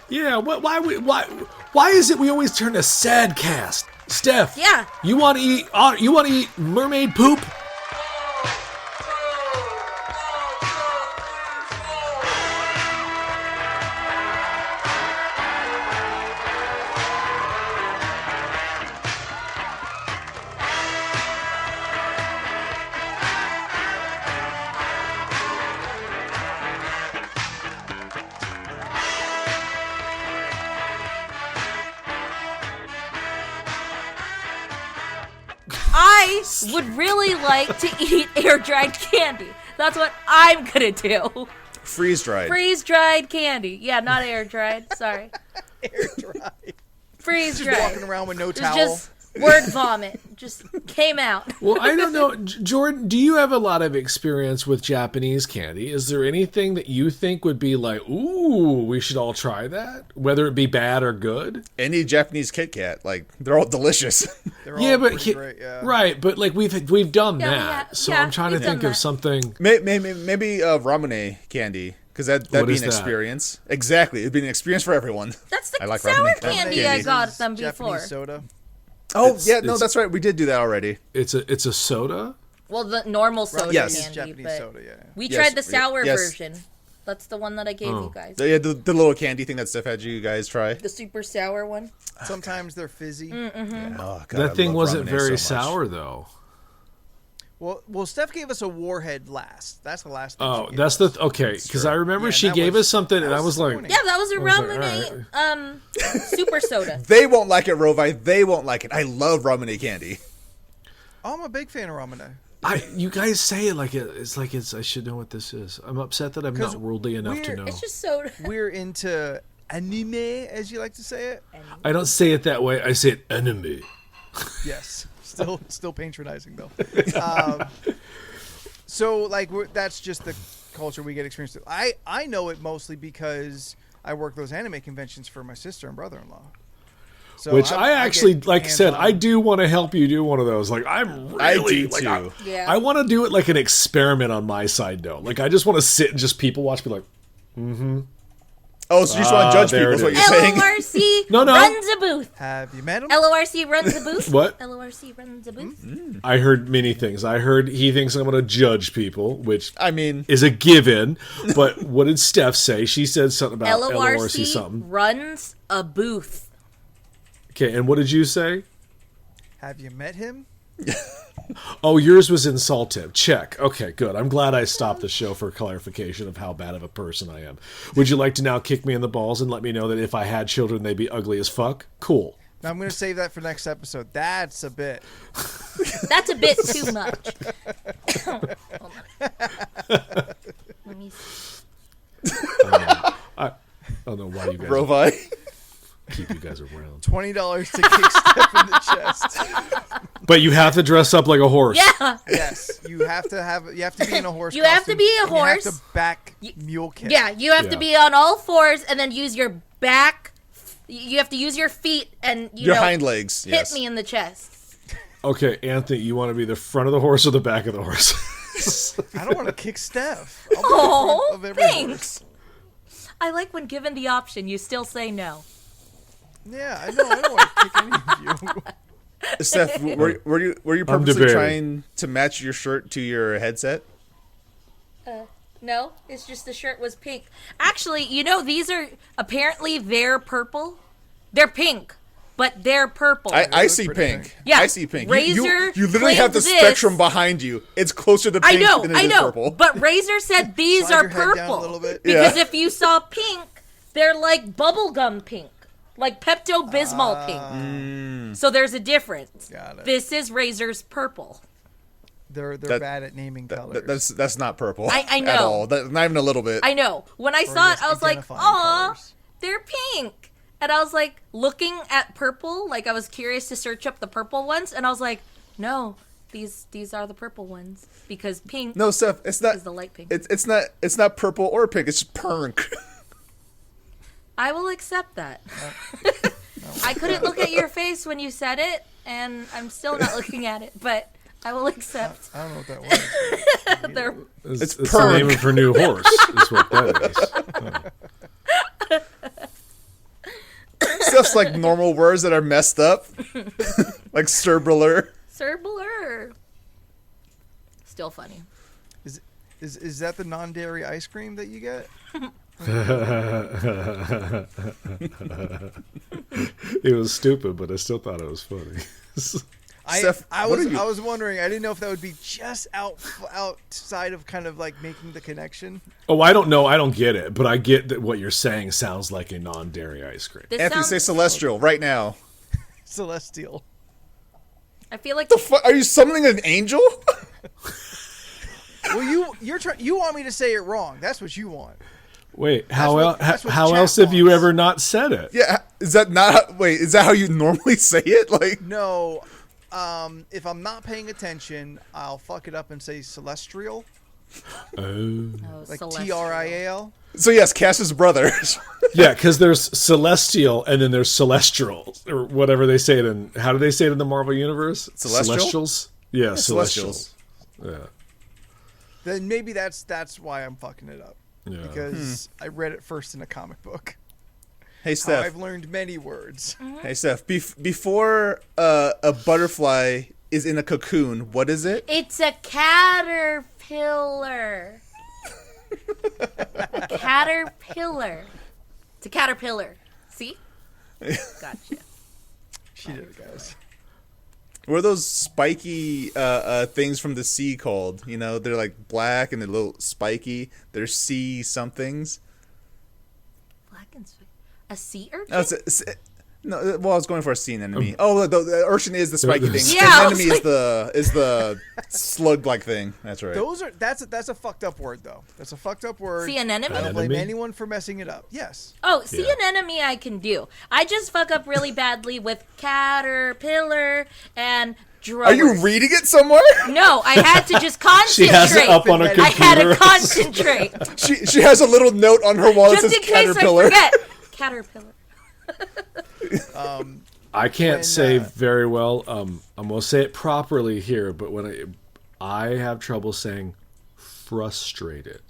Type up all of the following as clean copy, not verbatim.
Yeah, why is it we always turn to sad cast? Steph. Yeah. You want to eat mermaid poop? I would really like to eat air-dried candy. That's what I'm gonna do. Freeze-dried. Freeze-dried candy. Yeah, not air-dried. Sorry. Air-dried. Freeze-dried. Just walking around with no It was towel. just word vomit. Just came out. Well, I don't know. Jordan, do you have a lot of experience with Japanese candy? Is there anything that you think would be like, ooh, we should all try that? Whether it be bad or good? Any Japanese Kit Kat, like, they're all delicious. They're all pretty great, yeah. Right, but like we've done Yeah, that. So yeah, I'm trying to we've done think of that. something. Maybe ramune candy, because that'd What be is an that? experience. Exactly, it'd be an experience for everyone. That's the I like sour ramen candy candy. I got them Japanese before. soda. Oh, yeah, no, it's- that's right. We did do that already. It's a soda? Well, the normal soda Yes. candy, Japanese but soda, yeah. we Yes, tried the sour yes. version. That's the one that I gave you guys. Yeah, the little candy thing that Steph had you guys try. The super sour one. Sometimes they're fizzy. Mm-hmm. Oh, God, That I thing love wasn't ramen very so much. sour though. Well, Steph gave us a warhead last. That's the last thing Oh, she gave that's us. okay. Because true. I remember Yeah, she that gave was- us something, and I was like, disappointing. Yeah, that was a was like, ramen super soda. They won't like it, Rovi. They won't like it. I love ramune candy. Oh, I'm a big fan of ramen. you guys say it like it's like I should know what this is. I'm upset that I'm 'Cause not worldly enough to we're- know. It's just soda. We're into anime, as you like to say it. I don't say it that way. I say it enemy. Yes, still patronizing though. So like that's just the culture we get experienced with. I know it mostly because I work those anime conventions for my sister and brother-in-law. So Which I actually, get like I said, hands-on. I do want to help you do one of those. Like I'm really, I do like, too. Yeah. I want to do it like an experiment on my side, though. Like I just want to sit and just people watch, be like, Oh, so you just want to judge there people? Is it what is. you're saying? LORC No. runs a booth. Have you met him? LORC runs a booth. What? LORC runs a booth. I heard many things. I heard he thinks I'm going to judge people, which I mean, is a given. But what did Steph say? She said something about LORC LORC something. runs a booth. Okay, and what did you say? Have you met him? Oh, yours was insultive. Check. Okay, good. I'm glad I stopped the show for clarification of how bad of a person I am. Would you like to now kick me in the balls and let me know that if I had children, they'd be ugly as fuck? Cool. Now I'm going to save that for next episode. That's a bit. That's a bit too much. Hold on. Let me see. I don't know why you guys Rovi. keep you guys around. $20 to kick Steph in the chest. But you have to dress up like a horse. Yeah. Yes, you have to be in a horse. You have to costume, be a and you have horse. to back mule kick. Yeah, you have to Yeah. be on all fours and then use your back. You have to use your feet and Your know, hind legs. hit Yes. me in the chest. Okay, Anthony, you want to be the front of the horse or the back of the horse? I don't want to kick Steph. I'll be in Oh, front of every thanks. horse. I like when given the option, you still say no. Yeah, I know. I don't want to kick any of you. Steph, were you I'm purposely debating. trying to match your shirt to your headset? No, it's just the shirt was pink. Actually, these are apparently they're purple. They're pink, but they're purple. I see pretty pink. pink. Yeah, I see pink. Razor You literally have the claims this. spectrum behind you. It's closer to pink than it is purple. But Razor said these Slide are your head down a purple little bit. because Yeah. if you saw pink, they're like bubblegum pink, like Pepto Bismol pink. So there's a difference. Got it. This is Razor's purple. They're That- bad at naming colors. That's not purple. I know. At all. Not even a little bit. I know. When I saw it, just I was like, identifying "Aw, colors. they're pink." And I was like looking at purple, like I was curious to search up the purple ones, and I was like, "No, these are the purple ones because pink No, Steph, it's not. is the light pink." It's not purple or pink. It's just pink. I will accept that. I couldn't look at your face when you said it, and I'm still not looking at it, but I will accept. I don't know what that was. They're It's the perk. name of her new horse, is what that is. discuss like normal words that are messed up, like Cerbular. Sir Blur. Still funny. Is that the non-dairy ice cream that you get? It was stupid, but I still thought it was funny. Steph, I what are you- was wondering. I didn't know if that would be just outside of kind of like making the connection. Oh, I don't know. I don't get it, but I get that what you're saying sounds like a non-dairy ice cream. This Anthony, say sounds, Celestial right now. Celestial. I feel like Are you summoning an angel? Well, you want me to say it wrong. That's what you want. Wait, that's how what how chat else have you wants. ever not said it? Yeah, is that wait, is that how you normally say it? Like, No, if I'm not paying attention, I'll fuck it up and say celestial, Oh. like Celestial. Trial. so yes, Cass's brother. Yeah, because there's celestial and then there's celestial or whatever they say it in. How do they say it in the Marvel universe? Celestial? Celestials. Yeah, Celestials. celestials. Yeah. Then maybe that's why I'm fucking it up. Yeah. Because I read it first in a comic book. Hey How Steph. I've learned many words. Hey Steph. Before a butterfly is in a cocoon, what is it? it's a caterpillar. Caterpillar. It's a caterpillar. See? Gotcha. She did it, guys. What are those spiky things from the sea called? You know, they're like black and they're a little spiky. They're sea somethings. Black and sweet. A sea urchin? No, no, well, I was going for a sea anemone. Oh, the urchin is the spiky thing. Yeah, I the was anemone like- is the slug-like thing. That's right. That's a fucked up word though. That's a fucked up word. Sea anemone? I don't blame Anemone? anyone for messing it up. Yes. Oh, sea Yeah. anemone I can do. I just fuck up really badly with caterpillar and drawers. Are you reading it somewhere? No, I had to just concentrate. She has it up on her I had to computer. concentrate. She has a little note on her wall that just says in case caterpillar. I forget. Caterpillar. I can't When, say very well. I'm gonna say it properly here, but when I have trouble saying frustrated,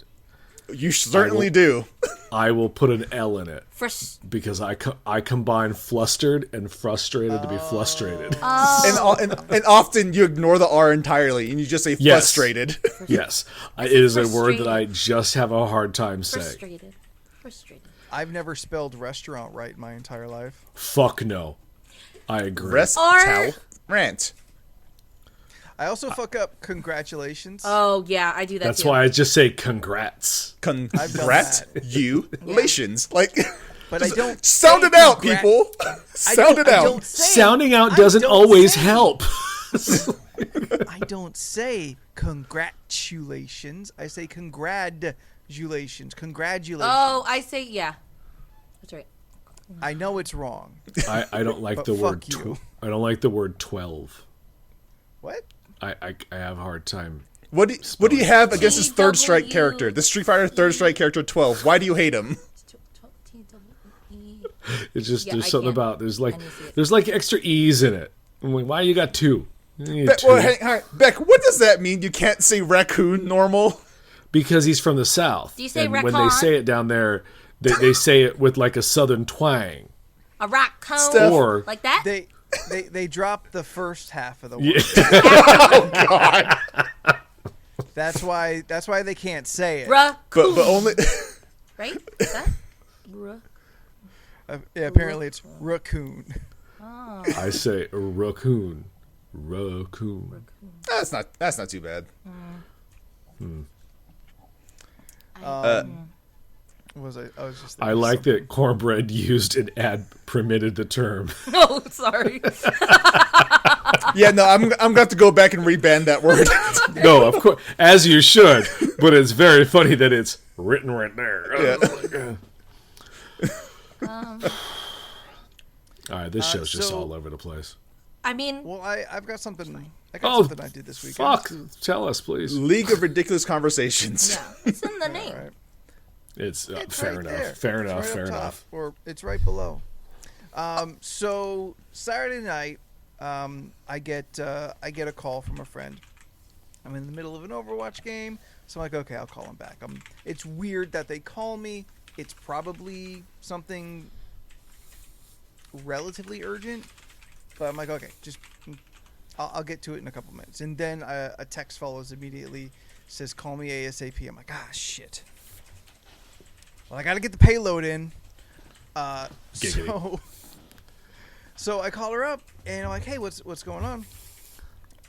You certainly do. I will put an L in it Frus- because I combine flustered and frustrated to be frustrated. And often you ignore the R entirely and you just say Yes. frustrated. Yes, it is a word that frustrated. I just have a hard time saying. frustrated. Frustrated. I've never spelled restaurant right in my entire life. Fuck no. I agree. Rest Or- towel rant. I also fuck up congratulations. Oh, yeah, I do that That's too. why I just say congrats. Congratulations. Like, but I don't sound say it out, congrat- people. Sound it I out. don't say- Sounding out I doesn't don't always say- help. I don't say congratulations. I say congratulations. Congratulations. Oh, I say, yeah. That's right. I know it's wrong. I don't like But the word. fuck you. I don't like the word 12. What? I have a hard time. What do you have against this third strike TW. character? The Street Fighter third strike character 12. Why do you hate him? T-W-E. It's just Yeah, there's I something can't. about there's I need to see it. like extra e's in it. I'm like, why you got two? You need Beck, two. well, hang on. Beck, what does that mean? You can't say raccoon normal? Because he's from the south. Do you say and when they raccoon? say it down there, they say it with like a southern twang. A rock cone. Steph. Or Like that? They dropped the first half of the word. yeah. That's why they can't say it. Raccoon. But only Right? Is that? Yeah, apparently it's raccoon. I say raccoon. Raccoon. that's not too bad. What was I was just I thinking like something. that Cornbread used an ad permitted the term. Oh, sorry. Yeah, no, I'm gonna have to go back and reban that word. No, of course, as you should. But it's very funny that it's written right there. Yeah. All right, this show's just so- all over the place. I mean, Well, I've got something. I got Oh, something I did this weekend. fuck! Tell us, please. League of Ridiculous Conversations. yeah, it's in the name. All right. It's It's fair right enough. there. Fair It's enough. right Fair up top, enough. or it's right below. So Saturday night, I get a call from a friend. I'm in the middle of an Overwatch game, so I'm like, okay, I'll call him back. It's weird that they call me. It's probably something relatively urgent, but I'm like, okay, just I'll get to it in a couple minutes. And then a text follows immediately, says, call me ASAP. I'm like, shit. Well, I got to get the payload in. So I call her up, and I'm like, hey, what's going on?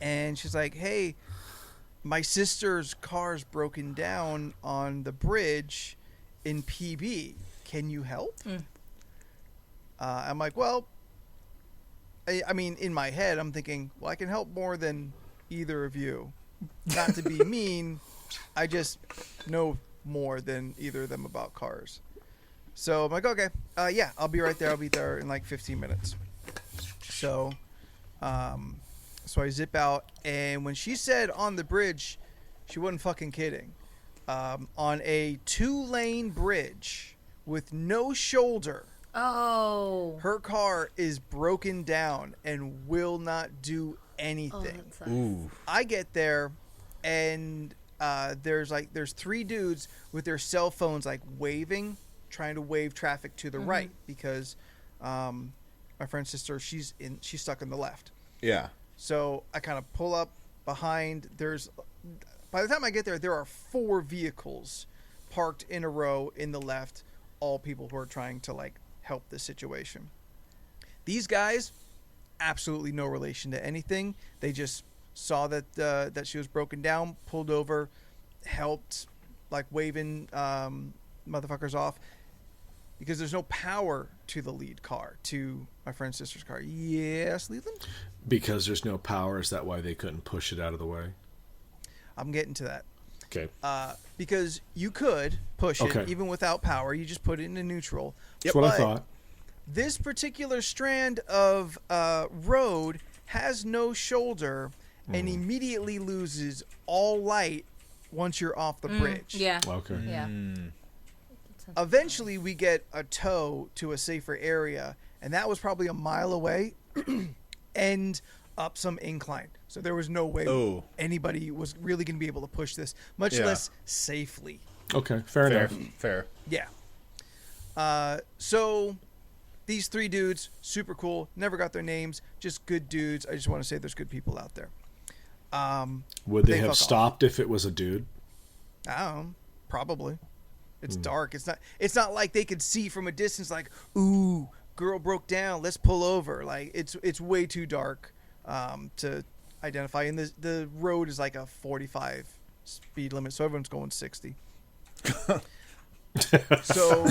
And she's like, hey, my sister's car's broken down on the bridge in PB. Can you help? I'm like, well, I mean, in my head, I'm thinking, well, I can help more than either of you. Not to be mean, I just know more than either of them about cars. So I'm like, okay, yeah, I'll be right there. I'll be there in like 15 minutes. So I zip out, and when she said on the bridge, she wasn't fucking kidding. On a 2-lane bridge with no shoulder. Oh. Her car is broken down and will not do anything. That sucks. Ooh. I get there, and there's 3 dudes with their cell phones like waving, trying to wave traffic to the right because my friend's sister, she's stuck in the left. Yeah. So I kind of pull up behind. By the time I get there are 4 vehicles parked in a row in the left, all people who are trying to like help the situation. These guys, absolutely no relation to anything. They just saw that she was broken down, pulled over, helped, like waving motherfuckers off, because there's no power to the lead car, to my friend's sister's car. Yes, Leland? Because there's no power, is that why they couldn't push it out of the way? I'm getting to that. Okay. Because you could push Okay. it even without power. You just put it into neutral. That's what I But thought. this particular strand of road has no shoulder and immediately loses all light once you're off the bridge. Yeah. Okay. Yeah. Eventually, we get a tow to a safer area, and that was probably a mile away and up some incline. So there was no way anybody was really going to be able to push this, much less safely. Okay. Fair enough. Fair. Yeah. So these 3 dudes, super cool. Never got their names. Just good dudes. I just want to say there's good people out there. Would they fuck have off. stopped if it was a dude? I don't know. Probably. It's dark. It's not like they could see from a distance like, ooh, girl broke down, let's pull over. Like it's way too dark to identify, and the road is like a 45 speed limit, so everyone's going 60. So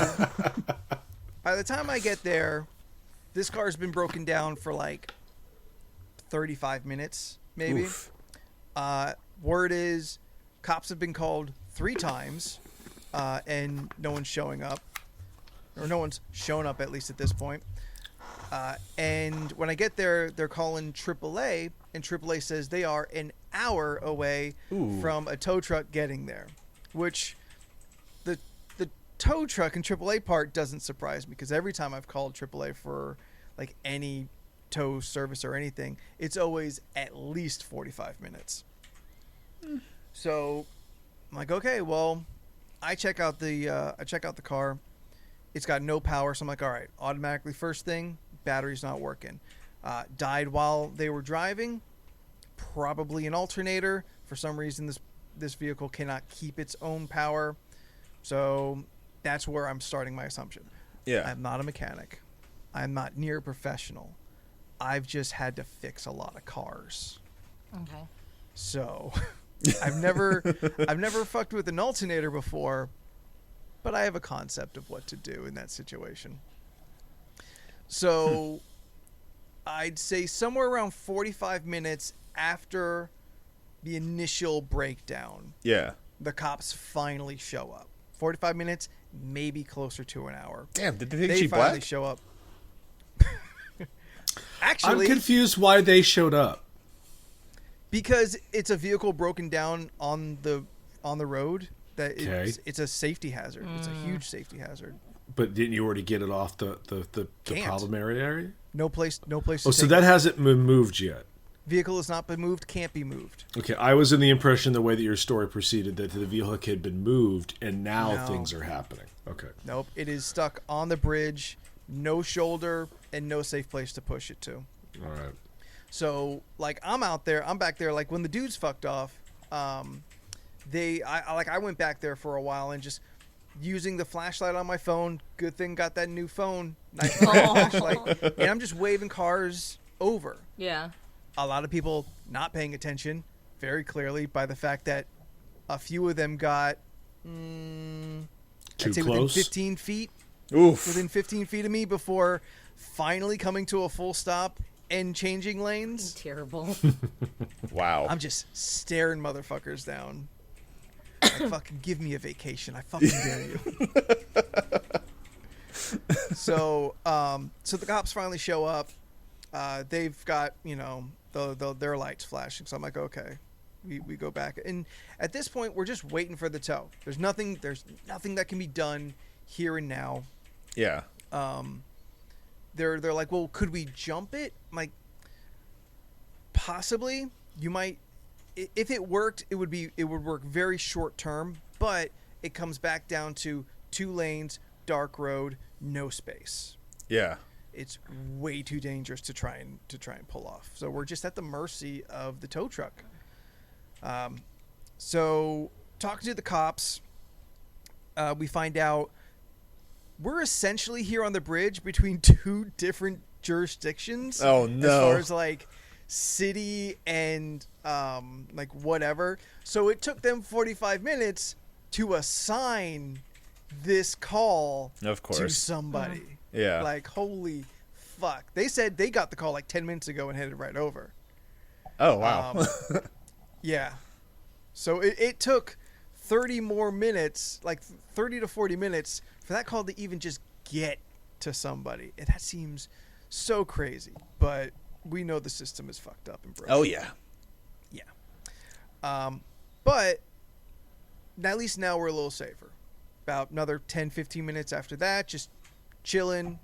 by the time I get there, this car's been broken down for like 35 minutes maybe. Oof. Word is cops have been called 3 times, and no one's showing up, or no one's shown up at least at this point. And when I get there, they're calling AAA, and AAA says they are an hour away from a tow truck getting there, which the tow truck and AAA part doesn't surprise me, because every time I've called AAA for like any tow service or anything, it's always at least 45 minutes. So I'm like, okay, well, I check out the car. It's got no power, so I'm like, all right, automatically first thing, battery's not working. Died while they were driving, probably an alternator. For some reason, this vehicle cannot keep its own power, so that's where I'm starting my assumption. Yeah. I'm not a mechanic. I'm not near professional. I've just had to fix a lot of cars. Okay. So I've never fucked with an alternator before, but I have a concept of what to do in that situation. So I'd say somewhere around 45 minutes after the initial breakdown, Yeah. the cops finally show up. 45 minutes, maybe closer to an hour. Damn, did they think They she finally black? show up. I'm Actually, confused why they showed up. because it's a vehicle broken down on the road, that Okay. it's a safety hazard. It's a huge safety hazard. But didn't you already get it off the Can't. problem area? No place to Oh, so take that it. hasn't been moved yet. Vehicle has not been moved, can't be moved. Okay, I was in the impression the way that your story proceeded that the vehicle had been moved and now No. things are happening. Okay. Nope, it is stuck on the bridge, no shoulder, and no safe place to push it to. All right. So like I'm back there. Like when the dudes fucked off, I went back there for a while and just using the flashlight on my phone. Good thing got that new phone. Nice flashlight, and I'm just waving cars over. Yeah. A lot of people not paying attention, very clearly by the fact that a few of them got Too within close? 15 feet. Oof. Within 15 feet of me before finally coming to a full stop and changing lanes. Terrible. Wow. I'm just staring motherfuckers down. Like, fucking give me a vacation. I fucking dare you. So the cops finally show up. They've got, their lights flashing. So I'm like, okay. We go back. And at this point, we're just waiting for the tow. There's nothing that can be done here and now. Yeah. They're like, well, could we jump it? I'm like, possibly. You might, if it worked, it would work very short term, but it comes back down to 2 lanes, dark road, no space. Yeah. It's way too dangerous to try and pull off. So we're just at the mercy of the tow truck. So talking to the cops, we find out we're essentially here on the bridge between 2 different jurisdictions. Oh, no. As far as like city and like whatever. So it took them 45 minutes to assign this call Of course. to somebody. Yeah. Like, holy fuck. They said they got the call like 10 minutes ago and headed right over. Oh, wow. Yeah. So it took 30 more minutes, like 30 to 40 minutes, for that call to even just get to somebody. And that seems so crazy. But we know the system is fucked up and broken. Oh, yeah. Yeah. But at least now we're a little safer. About another 10, 15 minutes after that, just chilling.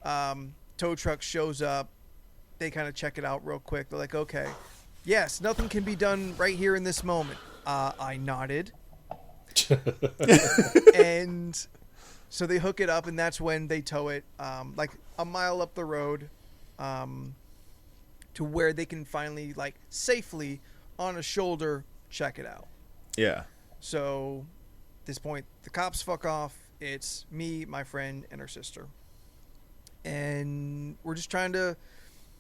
Tow truck shows up. They kind of check it out real quick. They're like, okay, yes, nothing can be done right here in this moment. I nodded. And so they hook it up, and that's when they tow it like a mile up the road to where they can finally, like, safely on a shoulder check it out. Yeah. So at this point, the cops fuck off. It's me, my friend, and her sister. And we're just trying to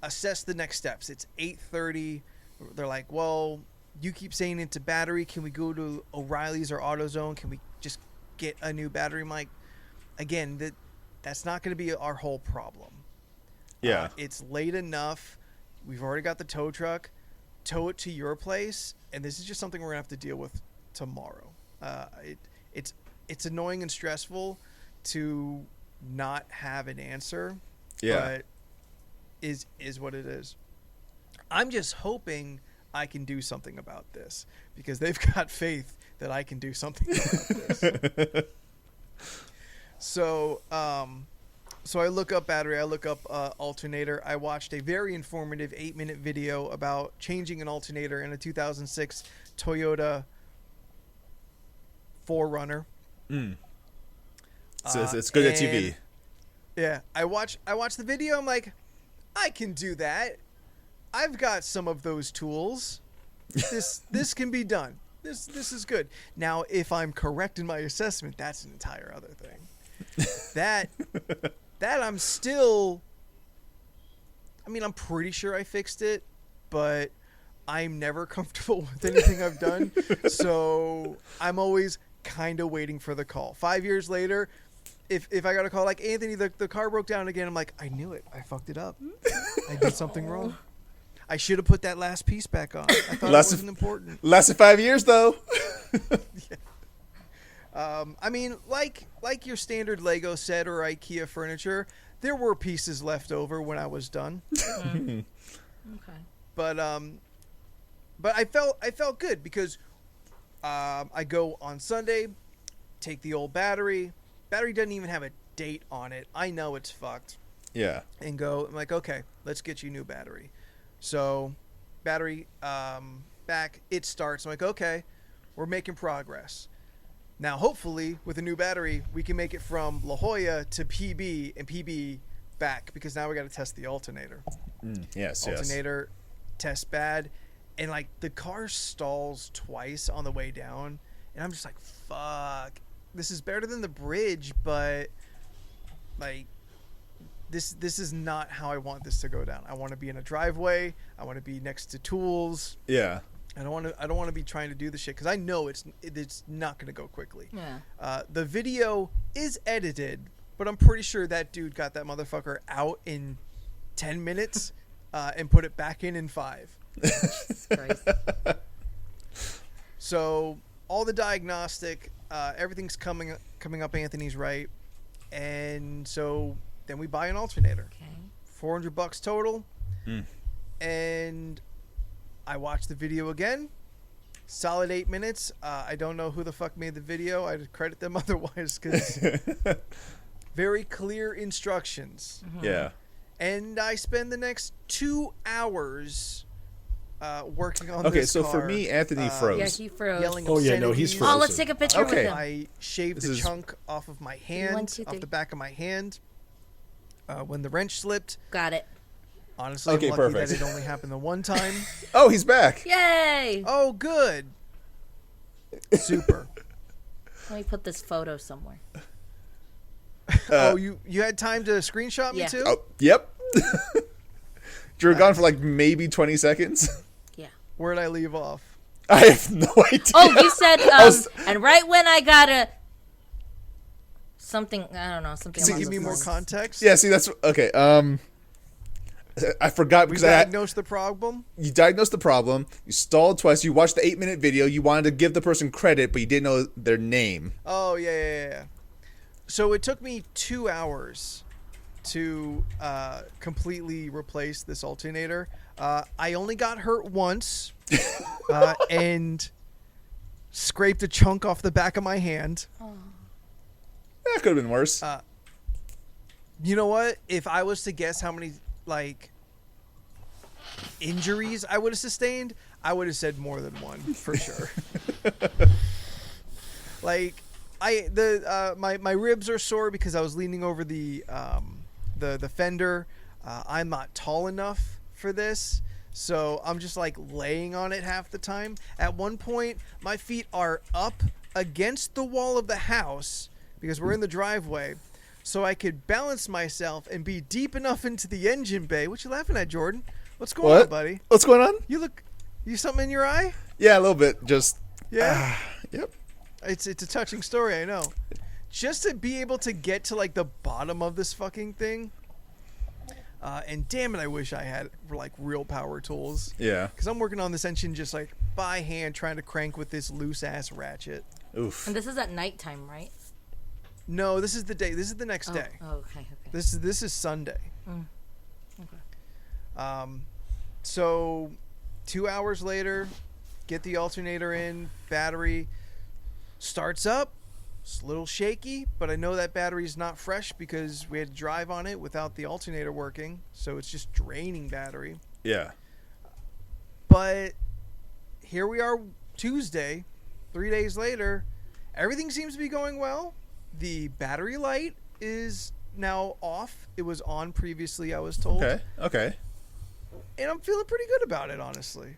assess the next steps. It's 8:30. They're like, well, you keep saying it's a battery. Can we go to O'Reilly's or AutoZone? Can we just get a new battery? I'm like, again, that's not going to be our whole problem. Yeah. It's late enough. We've already got the tow truck. Tow it to your place, and this is just something we're going to have to deal with tomorrow. It's annoying and stressful to not have an answer. Yeah. But is what it is. I'm just hoping I can do something about this because they've got faith that I can do something about this. So I look up battery. I look up alternator. I watched a very informative 8-minute video about changing an alternator in a 2006 Toyota 4Runner. So it's good SUV. Yeah, I watch the video. I'm like, I can do that. I've got some of those tools. This can be done. This is good. Now, if I'm correct in my assessment, that's an entire other thing. That I'm still. I mean, I'm pretty sure I fixed it, but I'm never comfortable with anything I've done. So I'm always kind of waiting for the call. 5 years later, if I got a call like, Anthony, the car broke down again, I'm like, I knew it. I fucked it up. I did something wrong. I should have put that last piece back on. I thought it wasn't important. Lasted 5 years, though. Yeah. I mean, like your standard Lego set or IKEA furniture, there were pieces left over when I was done. Okay. But I felt good because I go on Sunday, take the old battery. Battery doesn't even have a date on it. I know it's fucked. Yeah. And go, I'm like, okay, let's get you a new battery. So, battery back, it starts. I'm like, okay, we're making progress. Now, hopefully, with a new battery, we can make it from La Jolla to PB and PB back, because now we got to test the alternator. Yes. Alternator test bad, and like the car stalls twice on the way down, and I'm just like, fuck. This is better than the bridge, but like this is not how I want this to go down. I want to be in a driveway. I want to be next to tools. Yeah. I don't want to be trying to do the shit, because I know it's not going to go quickly. Yeah. The video is edited, but I'm pretty sure that dude got that motherfucker out in 10 minutes and put it back in 5. Christ. So all the diagnostic, everything's coming up Anthony's right, and so then we buy an alternator. Okay. $400 total, and I watched the video again. Solid 8 minutes. I don't know who the fuck made the video. I'd credit them otherwise, because very clear instructions. Yeah. And I spend the next 2 hours working on Okay, this so car. for me, Anthony froze. Yeah, he froze. Yelling Oh, yeah, no, he's obscenities. frozen. Oh, let's take a picture Okay. with him. I shaved This the is- chunk off of my hand, 1, 2, 3. off the back of my hand. When the wrench slipped, Got it. honestly, Okay, I'm lucky perfect. that it only happened the one time. Oh, he's back. Yay! Oh, good. Super. Let me put this photo somewhere. You had time to screenshot me Yeah. too? Oh, yep. You were gone for like maybe 20 seconds. Yeah. Where'd I leave off? I have no idea. Oh, you said, was- and right when I got a something, I don't know, something. Can you along give me those more lines. context? Yeah, see, that's okay. I forgot We because diagnosed the problem. you diagnosed the problem. You stalled twice. You watched the 8-minute video. You wanted to give the person credit, but you didn't know their name. Oh, yeah. So it took me 2 hours to completely replace this alternator. I only got hurt once and scraped a chunk off the back of my hand. That could have been worse. You know what? If I was to guess how many like injuries I would have sustained, I would have said more than one for sure. Like my ribs are sore because I was leaning over the fender. I'm not tall enough for this, so I'm just like laying on it half the time. At one point, my feet are up against the wall of the house because we're in the driveway, so I could balance myself and be deep enough into the engine bay. What you laughing at, Jordan? What's going on, buddy? What's going on? You something in your eye? Yeah, a little bit. Just Yeah. yep. It's a touching story, I know. Just to be able to get to like the bottom of this fucking thing. And damn it, I wish I had like real power tools. Yeah. Because I'm working on this engine just like by hand, trying to crank with this loose ass ratchet. Oof. And this is at nighttime, right? No, this is the day. This is the next day. Oh, okay. This is Sunday. Okay. So 2 hours later, get the alternator in, battery starts up. It's a little shaky, but I know that battery's not fresh because we had to drive on it without the alternator working, so it's just draining battery. Yeah. But here we are Tuesday, 3 days later. Everything seems to be going well. The battery light is now off. It was on previously, I was told. Okay. And I'm feeling pretty good about it, honestly.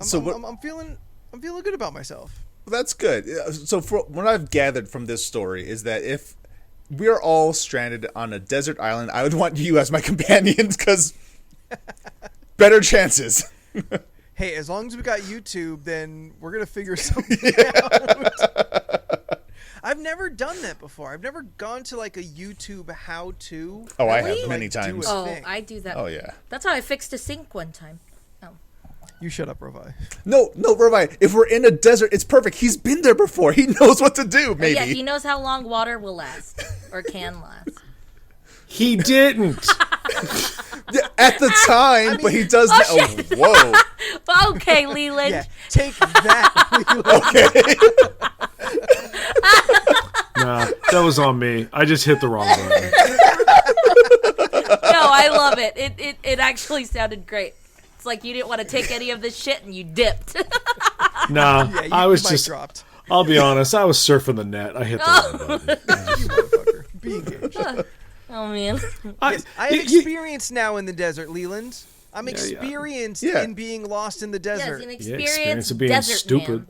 I'm feeling good about myself. Well, that's good. So what I've gathered from this story is that if we are all stranded on a desert island, I would want you as my companions because better chances. Hey, as long as we got YouTube, then we're going to figure something out. I've never done that before. I've never gone to like a YouTube how-to. Oh, I Really? have many Like, do times. it. Oh, thing. I do that. Oh, yeah. That's how I fixed a sink one time. Oh. You shut up, Rovi. No, Rovi. If we're in a desert, it's perfect. He's been there before. He knows what to do. Maybe. Yeah, he knows how long water will last or can last. He didn't. Yeah, at the time, but he does. shit. Whoa. Okay, Leland. Yeah, take that. Okay. Nah, that was on me. I just hit the wrong button. No, I love it. It actually sounded great. It's like you didn't want to take any of this shit and you dipped. Nah, Yeah, I was mic just. dropped. I'll be honest. I was surfing the net. I hit the wrong button. You motherfucker. Be engaged. Oh man. I have experience now in the desert, Leland. I'm Yeah, yeah. experienced Yeah. in being lost in the Yes, desert. an Yeah, experienced experience of being desert stupid. man.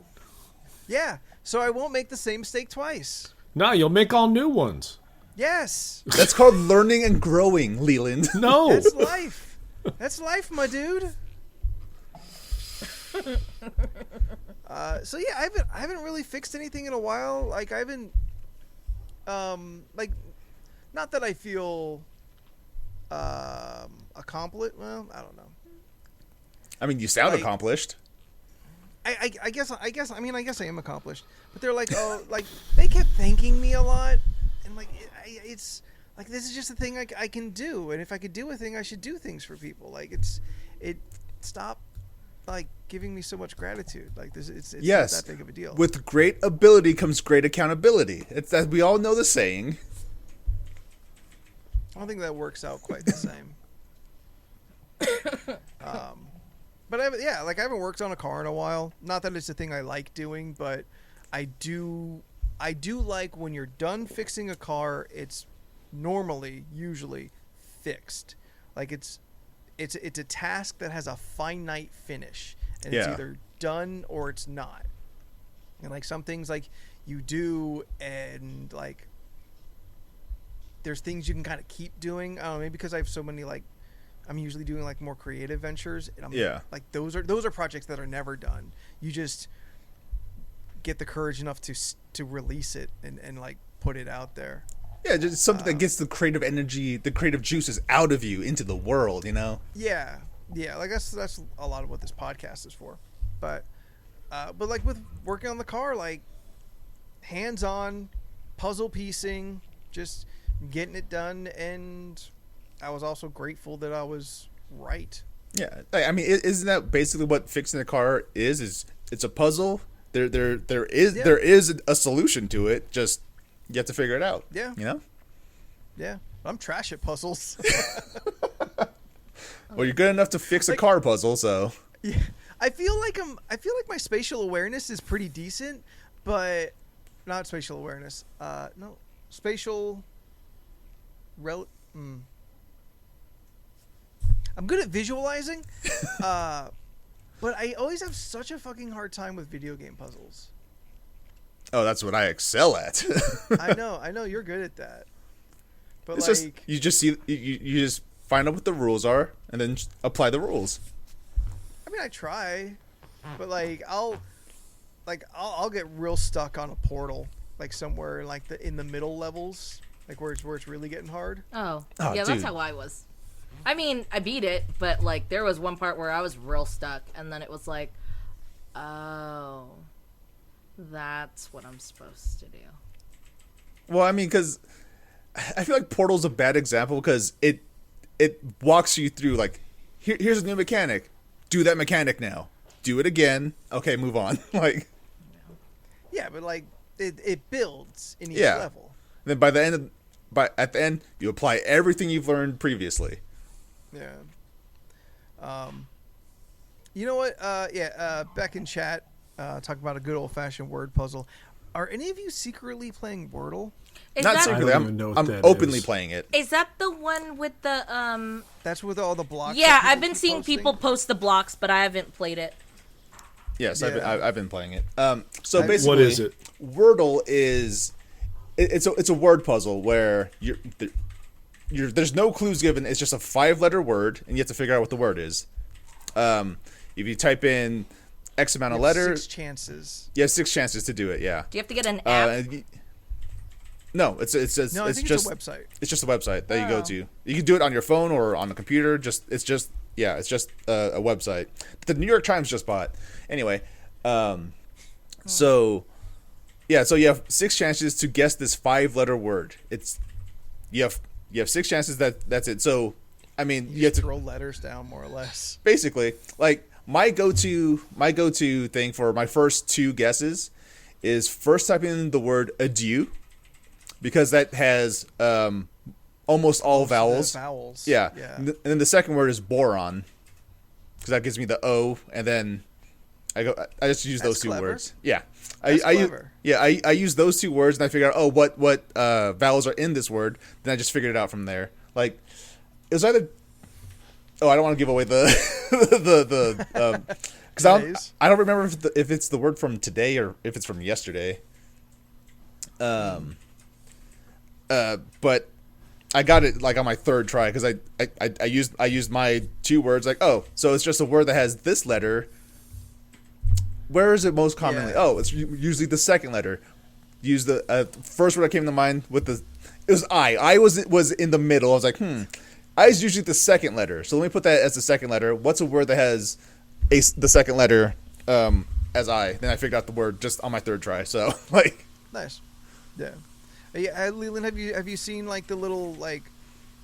Yeah, so I won't make the same mistake twice. No, you'll make all new ones. Yes, That's called learning and growing, Leland. No. that's life. That's life, my dude. So yeah, I haven't really fixed anything in a while. Like I haven't, like, not that I feel accomplished. Well, I don't know. I mean, you sound Like- accomplished. I guess I am accomplished. But they're like, oh, like they kept thanking me a lot, and like it's like this is just a thing I can do, and if I could do a thing, I should do things for people. Like stop like giving me so much gratitude. Like this, it's Yes. not that big of a deal. With great ability comes great accountability. It's that we all know the saying. I don't think that works out quite the same. But I haven't worked on a car in a while. Not that it's a thing I like doing, but I do like when you're done fixing a car, it's usually fixed. Like it's a task that has a finite finish, and it's Yeah. either done or it's not. And like some things like you do, and like there's things you can kind of keep doing. I don't know, maybe because I have so many like I'm usually doing like more creative ventures, and I'm Yeah. like those are projects that are never done. You just get the courage enough to release it and like put it out there. Yeah, just something that gets the creative energy, the creative juices out of you into the world, you know? Yeah, like that's a lot of what this podcast is for. But like with working on the car, like hands-on puzzle piecing, just getting it done, and I was also grateful that I was right. Yeah. I mean, isn't that basically what fixing a car is it's a puzzle. There is a solution to it. Just you have to figure it out. Yeah. You know? Yeah, I'm trash at puzzles. Well, you're good enough to fix a car puzzle, so Yeah, I feel like my spatial awareness is pretty decent, but not spatial awareness. No, spatial. I'm good at visualizing, but I always have such a fucking hard time with video game puzzles. oh, that's what I excel at. I know you're good at that, but It's like, just you just find out what the rules are and then just apply the rules. I mean, I try, but like I'll get real stuck on a portal, like somewhere like in the middle levels, like where it's really getting hard. Oh, Oh, yeah, that's dude. how I was. I mean, I beat it, but like there was one part where I was real stuck, and then it was like, oh, that's what I'm supposed to do. Well, I mean, because I feel like Portal's a bad example because it walks you through like here's a new mechanic, do that mechanic now, do it again, okay, move on. Like Yeah, but like it builds in each Yeah. level. then at the end you apply everything you've learned previously. Yeah. You know what? Back in chat, talk about a good old fashioned word puzzle. Are any of you secretly playing Wordle? Is Not that secretly, I don't even know what I'm that openly is. playing it. is that the one with the That's with all the blocks. Yeah, that people I've been keep seeing posting? people post the blocks, but I haven't played it. Yes, Yeah. I've been playing it. So I- basically, What is it? Wordle is it's a word puzzle where there's no clues given. It's just a 5-letter word, and you have to figure out what the word is. If you type in X amount of You have letters, 6 chances. you have 6 chances to do it. Yeah. Do you have to get an app? No, it's No, I it's think just it's a website. it's just a website that you go Oh. to. You can do it on your phone or on a computer. It's just a website that the New York Times just bought. Anyway, so you have 6 chances to guess this 5-letter word. You have 6 chances that's it. So I mean, you have to Throw letters down more or less. basically like my go-to thing for my first 2 guesses is first type in the word adieu because that has almost all vowels. Vowels. Yeah. Yeah. And then the second word is boron because that gives me the O, and then I just use those two clever. words. Yeah. That's I clever. I use those two words and I figure out what vowels are in this word. Then I just figured it out from there. Like it was either. Oh, I don't want to give away the because I don't remember if it's the word from today or if it's from yesterday. But I got it like on my third try because I used my two words like, oh, so it's just a word that has this letter. Where is it most commonly? Yeah. Oh, it's usually the second letter. Use the first word that came to mind with it was I. I was in the middle. I was like, I is usually the second letter. So let me put that as the second letter. What's a word that has the second letter as I? Then I figured out the word just on my third try. So like Nice. Yeah. Leland, have you seen like the little like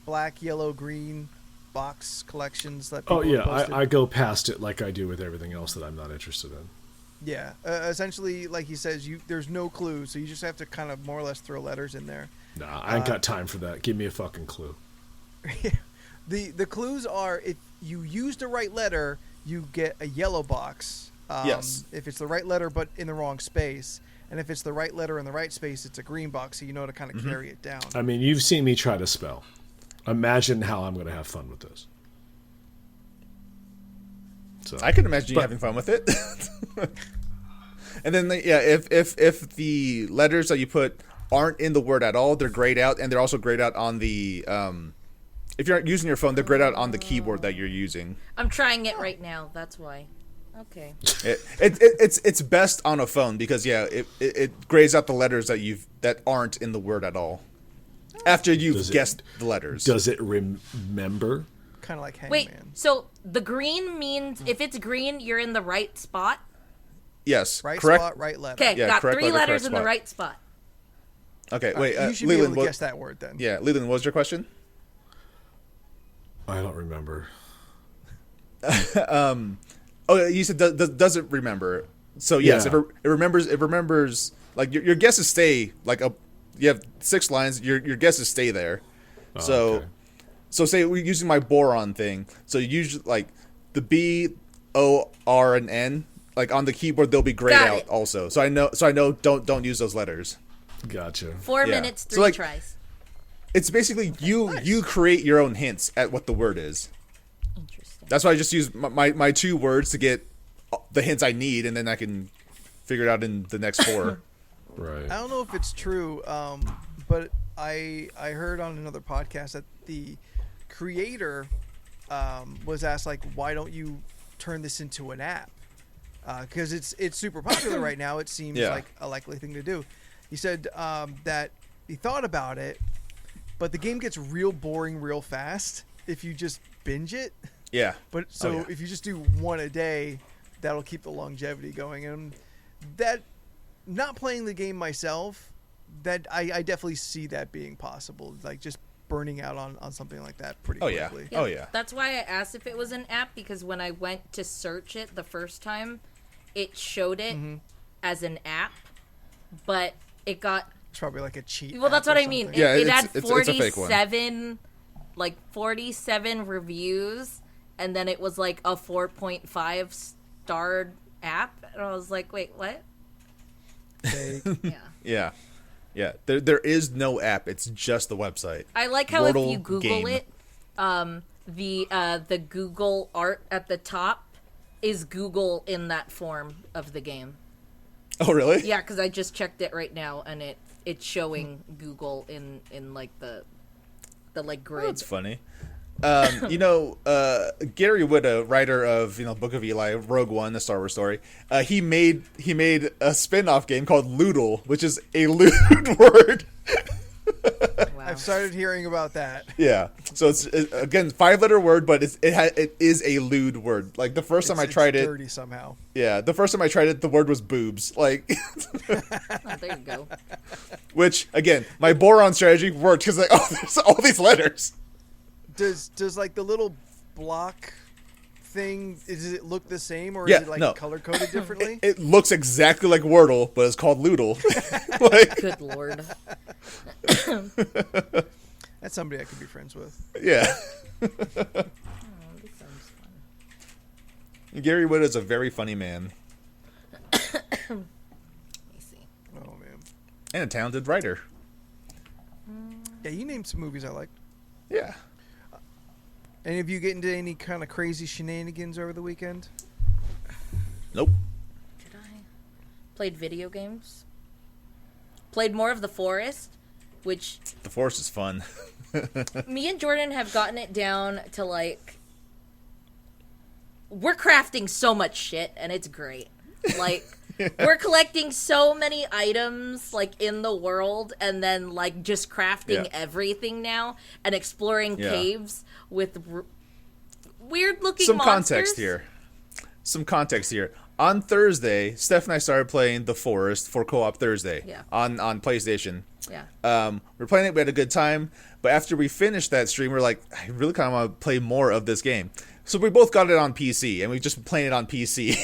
black, yellow, green box collections that people Oh yeah, have posted? I go past it like I do with everything else that I'm not interested in. Yeah. Essentially, like he says, there's no clue, so you just have to kind of more or less throw letters in there. Nah, I ain't got time for that. Give me a fucking clue. The clues are if you use the right letter, you get a yellow box. Yes. If it's the right letter but in the wrong space, and if it's the right letter in the right space, it's a green box, so you know to kind of carry it down. I mean, you've seen me try to spell. Imagine how I'm going to have fun with this. So I can imagine you having fun with it. And then if the letters that you put aren't in the word at all, they're grayed out, and they're also grayed out on the if you're using your phone, they're grayed out on the keyboard that you're using. I'm trying it right now. That's why. Okay. It's best on a phone because it grays out the letters that aren't in the word at all. After you've guessed the letters. Does it remember? Kind of like Hangman. Wait, so the green means if it's green, you're in the right spot? Yes. Right correct. spot, right letter. Okay, Yeah, got correct 3 letter, letters correct in the spot. right spot. Okay, wait. You should be able Leland, to guess that word then. Yeah, Leland, what was your question? I don't remember. Oh, you said does it remember? So yes, Yeah. it remembers. Like your guesses stay like you have 6 lines. Your guesses stay there. So okay. so say we're using my boron thing. So usually like the B, O, R, and N. Like on the keyboard, they'll be grayed Got out it. also. So I know. Don't use those letters. Gotcha. 4 Yeah. minutes, So, 3 like- tries. It's basically you create your own hints at what the word is. Interesting. That's why I just use my 2 words to get the hints I need, and then I can figure it out in the next 4. Right. I don't know if it's true, but I heard on another podcast that the creator was asked like, why don't you turn this into an app? Because it's super popular right now. It seems Yeah. like a likely thing to do. He said that he thought about it, but the game gets real boring real fast if you just binge it. Yeah. But so yeah. if you just do one a day, that'll keep the longevity going. And that, not playing the game myself, that I definitely see that being possible. Like just burning out on something like that pretty Oh, yeah. quickly. Oh, yeah. That's why I asked if it was an app, because when I went to search it the first time, it showed it as an app, but it got... It's probably like a cheat. Well, that's app what or I mean. something. Yeah, It had it's a fake one. 47 reviews, and then it was like a 4.5 starred app, and I was like, wait, what? Fake. Yeah. Yeah. Yeah. There is no app. It's just the website. I like how if Wordle you Google game. it, the Google art at the top is Google in that form of the game. Oh, really? Yeah, because I just checked it right now, and it's showing Google in like the like grid. That's funny. Gary Whitta, writer of Book of Eli, Rogue One, the Star Wars story, he made a spin-off game called Loodle, which is a lewd word. Wow. I've started hearing about that. Yeah. So it's again 5-letter word, but it is a lewd word. Like the first time I tried it's it, dirty somehow. yeah, the first time I tried it, the word was boobs. Like, Oh, there you go. which again, my boron strategy worked because like, oh, there's all these letters. Does like the little block thing, does it look the same, or Yeah, is it like no. color coded differently? It looks exactly like Wordle, but it's called Loodle. Like, Good lord. That's somebody I could be friends with. yeah. Oh, this sounds fun. Gary Whitta is a very funny man. And a talented writer. Yeah, you named some movies I like. Yeah. Any of you get into any kind of crazy shenanigans over the weekend? Nope. Did I? Played video games. Played more of The Forest, which The Forest is fun. me and Jordan have gotten it down to like we're crafting so much shit and it's great. Like we're collecting so many items like in the world and then like just crafting everything now and exploring caves with weird looking Some monsters. context here. On Thursday, Steph and I started playing The Forest for Co-op Thursday on PlayStation. Yeah. We were playing it, we had a good time, but after we finished that stream, we are like, I really kind of want to play more of this game. So we both got it on PC, and we've just been playing it on PC.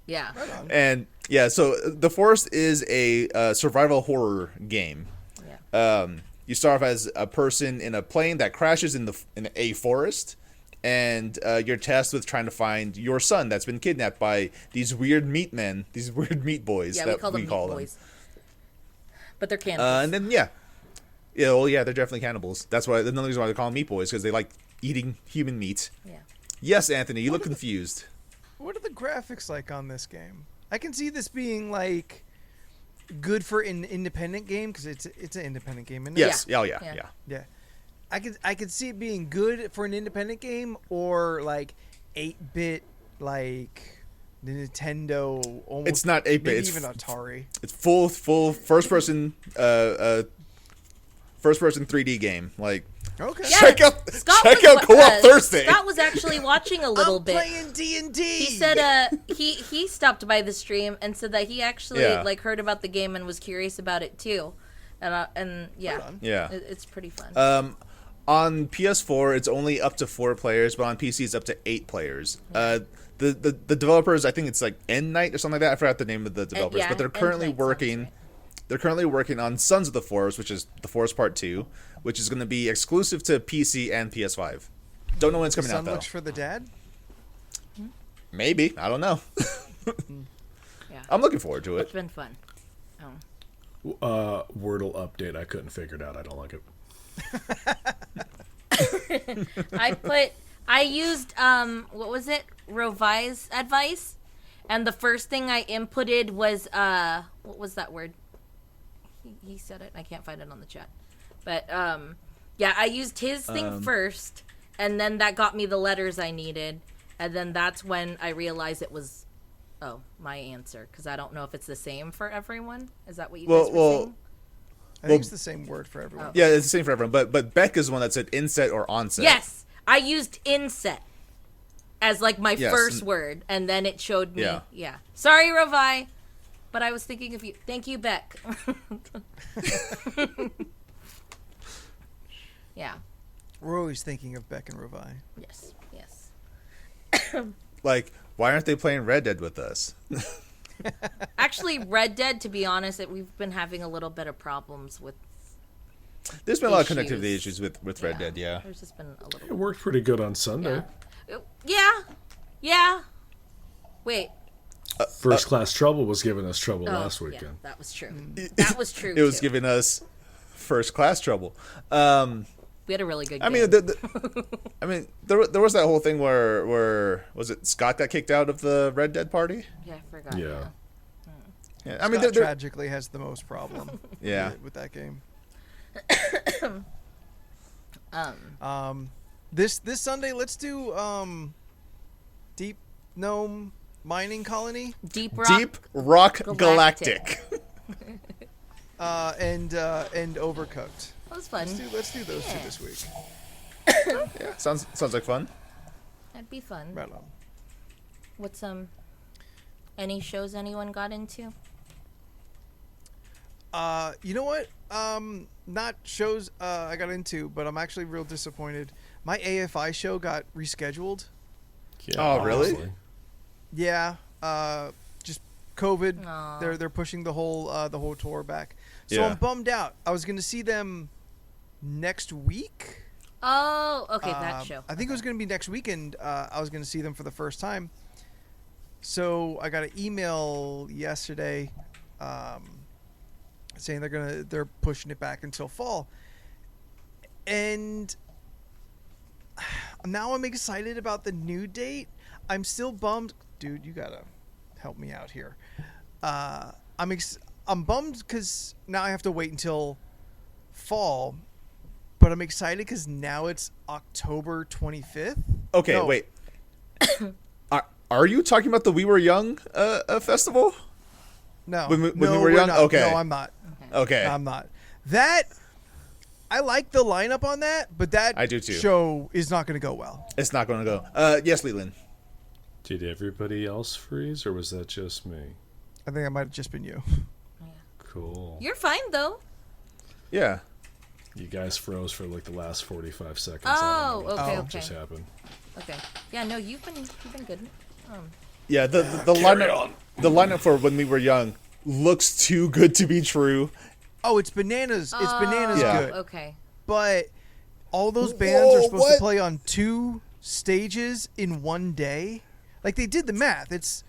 Yeah. And yeah, so The Forest is a survival horror game. Yeah. You start off as a person in a plane that crashes in a forest, and you're tasked with trying to find your son that's been kidnapped by these weird meat men, these weird meat boys. Yeah, that we call them meat boys. But they're cannibals. And then yeah, well, yeah, they're definitely cannibals. That's why another reason why they call them meat boys, because they like eating human meat. Yeah. Yes, Anthony, you look confused. What are the graphics like on this game? I can see this being like good for an independent game because it's an independent game, isn't it? Yes. Yeah. Oh yeah. Yeah. Yeah. Yeah. I could see it being good for an independent game or like 8-bit like Nintendo almost. It's not 8-bit. Maybe It's even Atari. It's full first person 3D game. Like Okay. Yeah. check out Scott Co-op Thursday. Scott was actually watching a little bit. Playing D&D. He said he stopped by the stream and said that he actually like heard about the game and was curious about it too. And yeah. Yeah. It's pretty fun. On PS4, it's only up to 4 players, but on PC, it's up to 8 players. The developers, I think it's like End Night or something like that. I forgot the name of the developers, but they're currently working. They're currently working on Sons of the Forest, which is The Forest Part 2, which is going to be exclusive to PC and PS5. Don't know when it's coming out, Son though. looks for the dad? Maybe. I don't know. Yeah. I'm looking forward to It's it. been fun. Wordle update. I couldn't figure it out. I don't like it. I used what was it? Revise advice, and the first thing I inputted was what was that word? He said it. I can't find it on the chat, but yeah, I used his thing first, and then that got me the letters I needed, and then that's when I realized it was my answer, because I don't know if it's the same for everyone. Is that what you guys were saying? I think it's the same word for everyone. Yeah, it's the same for everyone. But Beck is the one that said inset or onset. Yes, I used inset as like my Yes. first word, and then it showed me. Yeah. Yeah. Sorry, Rovi, but I was thinking of you. Thank you, Beck. Yeah. We're always thinking of Beck and Rovi. Yes. Yes. Like, why aren't they playing Red Dead with us? Actually, Red Dead, to be honest, we've been having a little bit of problems with. There's been a lot of Issues. connectivity issues with Red Dead, yeah. There's just been a little. It worked pretty good on Sunday. Yeah. Wait. First Class Trouble was giving us trouble Oh, last yeah, weekend. that was true. That was true. It was too. giving us first class trouble. We had a really good. I game. mean, there was that whole thing where was it Scott got kicked out of the Red Dead party? Yeah, I forgot. Yeah. Yeah, I mean, tragically has the most problem. Yeah. with that game. Um. This Sunday, let's do Deep Gnome Mining Colony Deep Rock. Deep Rock Galactic. Galactic. and Overcooked. That was fun. Let's do those two this week. Yeah, sounds like fun. That'd be fun. Right on. What's any shows anyone got into? You know what? Not shows I got into, but I'm actually real disappointed. My AFI show got rescheduled. Yeah, Oh, really? honestly. Yeah, just COVID. Aw. They're pushing the whole tour back. So Yeah. I'm bummed out. I was going to see them next week. Oh, okay, that show. I think it was going to be next weekend. I was going to see them for the first time. So I got an email yesterday saying they're pushing it back until fall. And now I'm excited about the new date. I'm still bummed, dude. You gotta help me out here. I'm bummed because now I have to wait until fall, but I'm excited because now it's October 25th. Okay, No. wait. Are you talking about the We Were Young festival? No, When we no, were young? not. Okay. No, I'm not. Okay. I'm not. That I like the lineup on that, but that I do too. show is not going to go well. It's not going to go. Yes, Leland. Did everybody else freeze, or was that just me? I think that might have just been you. Cool. You're fine though. Yeah. You guys froze for like the last 45 seconds. Oh, I don't know okay, what okay. just happened. Okay. Yeah, no, you've been good. Yeah, the lineup for When We Were Young looks too good to be true. Oh, it's bananas. It's bananas Yeah. good. Okay. But all those bands are supposed what? to play on 2 stages in one day. Like they did the math. It's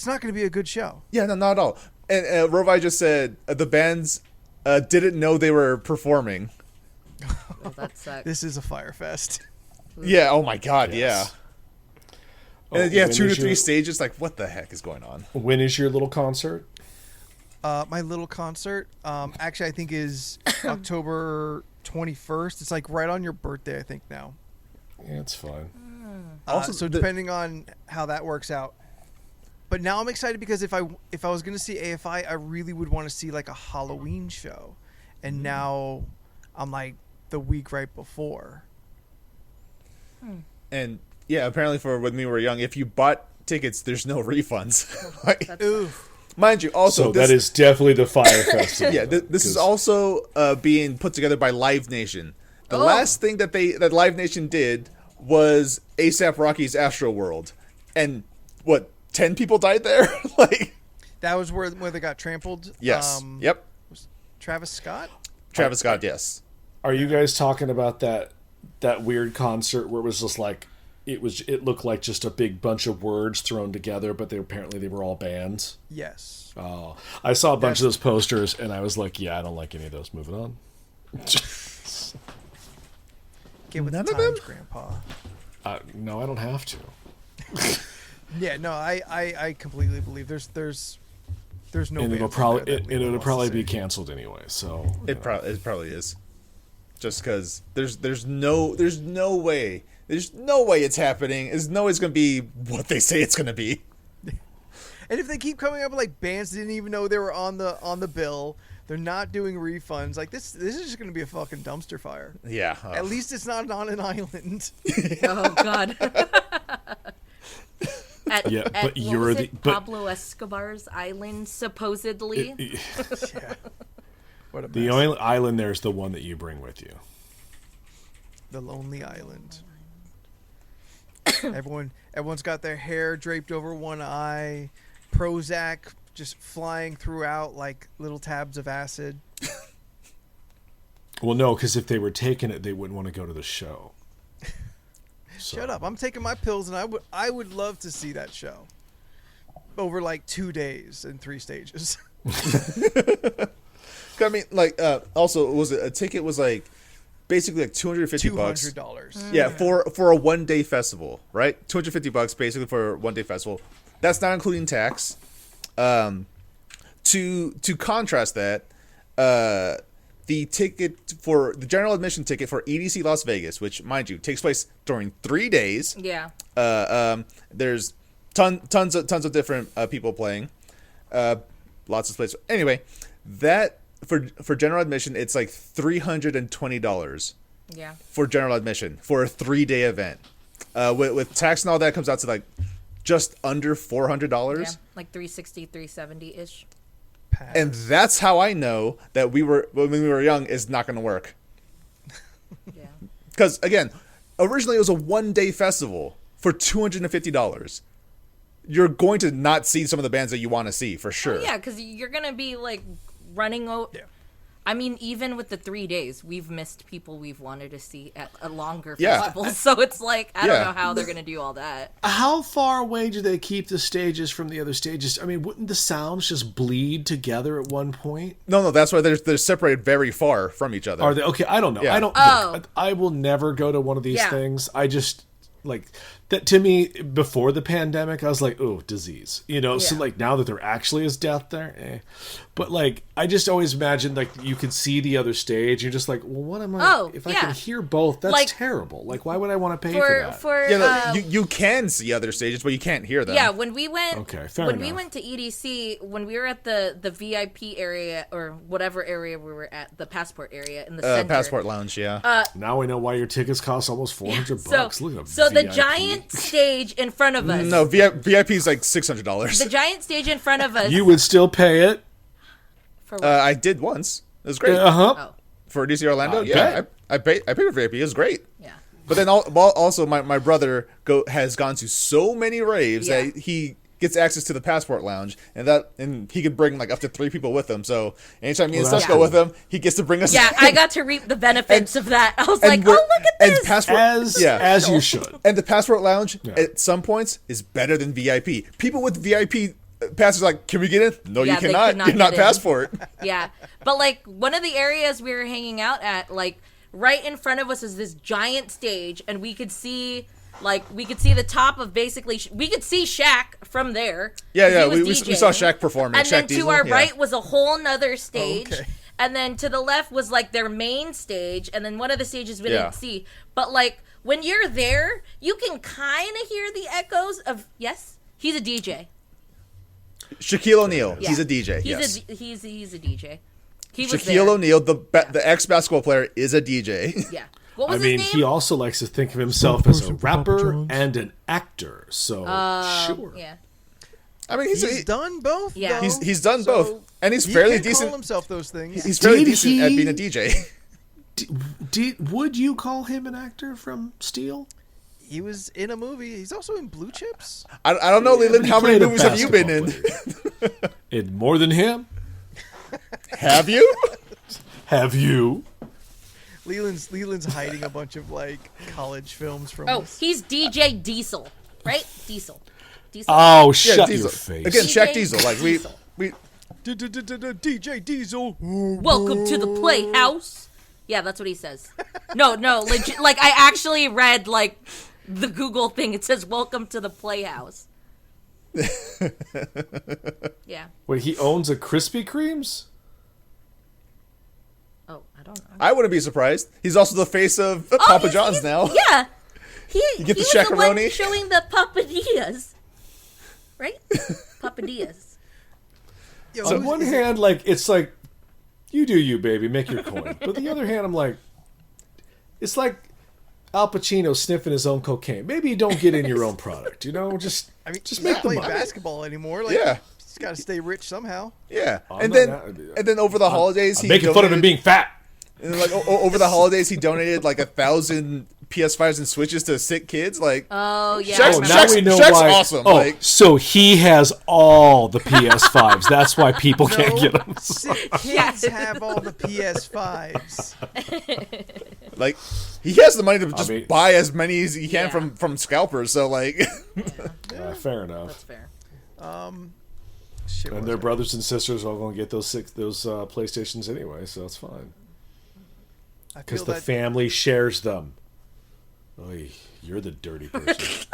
not going to be a good show. Yeah, no, not at all. And Rovi just said the bands didn't know they were performing. Well, that sucks. This is a fire fest. Yeah, oh my god, Yes. yeah. And yeah, when 2 to is 3 your- stages, like what the heck is going on? When is your little concert? My little concert, actually, I think is October 21st. It's like right on your birthday, I think now. Yeah, it's fine. Also, So the- depending on how that works out. But now I'm excited because if I was going to see AFI, I really would want to see like a Halloween show. And now I'm like the week right before. And yeah, apparently for When We Were Young, if you bought tickets, there's no refunds. Like, Ooh. mind you, also So this, that is definitely the Fire Festival. yeah, this is 'cause- also being put together by Live Nation. The Oh. last thing that Live Nation did was ASAP Rocky's Astro World, and what 10 people died there? Like, That was where they got trampled. yes, yep. Travis Scott? Travis Scott, yes. Are you guys talking about that weird concert where it was just like it looked like just a big bunch of words thrown together, but they were all bands? Yes. Oh, I saw a bunch of those posters, and I was like, yeah, I don't like any of those. Moving on. Get with None the of them? times, Grandpa. No, I don't have to. Yeah, no, I completely believe there's no. And bands it'll like probably that that it'll wants to probably see. be canceled anyway. So It probably is. Just because there's no way it's happening. There's no way it's gonna be what they say it's gonna be. And if they keep coming up with like bands that didn't even know they were on the bill, they're not doing refunds. Like this is just gonna be a fucking dumpster fire. Yeah. At least it's not on an island. Oh God. At, Yeah, at, but what you're was the- it? but- Pablo Escobar's island, supposedly. What a the mess. only island there is the one that you bring with you. The Lonely Island. Everyone's got their hair draped over one eye, Prozac just flying throughout like little tabs of acid. Well, no, because if they were taking it, they wouldn't want to go to the show. So- Shut up! I'm taking my pills, and I would love to see that show over like 2 days and 3 stages. I mean, like, also, a ticket was like basically like $250. $200. Yeah, for a 1-day festival, right? $250 basically for a 1-day festival. That's not including tax. To contrast that, the general admission ticket for EDC Las Vegas, which mind you takes place during 3 days. Yeah. There's tons of different people playing. Lots of places. Anyway, that for general admission, it's like $320 Yeah. for general admission for a 3-day event. With tax and all that, comes out to like just under $400. Yeah. Like 360, 370 ish. And that's how I know that when we were young is not going to work. Yeah. Because again, originally it was a 1-day festival for $250. You're going to not see some of the bands that you want to see for sure. Yeah, because you're gonna be like running. Yeah. I mean, even with the 3 days, we've missed people we've wanted to see at a longer Yeah. festival. So it's like, I don't Yeah. know how they're going to do all that. How far away do they keep the stages from the other stages? I mean, wouldn't the sounds just bleed together at one point? No, that's why they're separated very far from each other. Are they okay? I don't know. Yeah. I don't. Oh. Look, I will never go to one of these Yeah. things. I just like that. To me, before the pandemic, I was like, "Oh, disease," you know. So Yeah. like now that there actually is death there, but like I just always imagined like you could see the other stage. You're just like, well, what am I? Oh, if I yeah. can hear both, that's Like- terrible. Like, why would I want to pay for that? Yeah, no, you can see other stages, but you can't hear them. Yeah, when we went, Okay, fair when we enough. went to EDC, when we were at the VIP area or whatever area we were at, the passport area in the center. Passport Lounge. Yeah. Now we know why your tickets cost almost $400 So, bucks. Look at so the VIP. giant stage in front of us. No, VIP is like $600. The giant stage in front of us. You would still pay it. for what? I did once. It was great. Uh-huh. Oh, For DC Orlando, I yeah, bet. I paid for VIP. It was great. yeah. But then also my brother has gone to so many raves Yeah. that he gets access to the Passport Lounge, and he could bring like up to 3 people with him. So anytime me and Well, Steph that's go with cool. him, he gets to bring us. Yeah, I got to reap the benefits of that. I was like, oh, we're- look at and this. Passport, As you should. and the Passport Lounge Yeah. at some points is better than VIP. People with VIP passes are like, can we get in? No, Yeah, you they cannot. could not You're not get in. Passport. Yeah. But like one of the areas we were hanging out at, like right in front of us is this giant stage, and we could see the top of basically we could see Shaq from there. Yeah, 'cause yeah. he We was saw DJing. Shaq performing. And Shaq then Diesel, to our yeah. right was a whole nother stage. okay. And then to the left was like their main stage, and then one of the stages we Yeah. didn't see. But like when you're there, you can kind of hear the echoes of yes, he's a DJ. Shaquille O'Neal. Yeah. He's a DJ. He's yes. he's a DJ. He was Shaquille there. O'Neal, the ex-basketball player, is a DJ. Yeah. What I was mean, his he name? also likes to think of himself as a rapper and an actor. So, sure. Yeah. I mean, He's done both. Yeah. though, he's done so both, and he's he fairly can decent. Call himself those things. He's fairly Did decent at he- being a DJ. Would you call him an actor from Steel? He was in a movie. He's also in Blue Chips. I don't know, Leland. How many Played a movies have you been in? basketball player. In more than him? Have you? Have you? Leland's hiding a bunch of like college films from Oh, us. he's DJ Diesel, right? Diesel. Oh, Yeah, shut Diesel. your face. Again, Shaq DJ Diesel. Like Diesel. we. DJ Diesel. Welcome to the Playhouse. Yeah, that's what he says. No, legit. Like I actually read like the Google thing. It says "Welcome to the Playhouse." Yeah. Wait, he owns a Krispy Kremes? Oh, I don't know. I wouldn't be surprised. He's also the face of Papa John's now. Yeah. He get the was the one chacaroni? showing the papadillas, right? Papadillas. Yo, On one hand, like, it's like, you do you, baby, make your coin. But the other hand, I'm like, it's like Al Pacino sniffing his own cocaine. Maybe you don't get in your own product, you know? Just he's make not the playing money. basketball anymore. Like, Yeah. he's got to stay rich somehow. Yeah, I'm and not then mad- over the holidays, I'm making fun of him being fat. And then, like over the holidays, he donated like 1,000 PS5s and Switches to sick kids. Like, Oh yeah. I Shaq's- Oh, remember. now we know Shaq's why. awesome, Oh, like- so he has all the PS5s. That's why people can't get them. Sick kids have all the PS5s. like he has the money to just mean- buy as many as he can Yeah. from scalpers. So like, Fair enough. That's fair. Shit, what And was their I- brothers and sisters are all going to get those PlayStations anyway, so it's fine. I Because feel the that family shares them. Oy, you're the dirty person.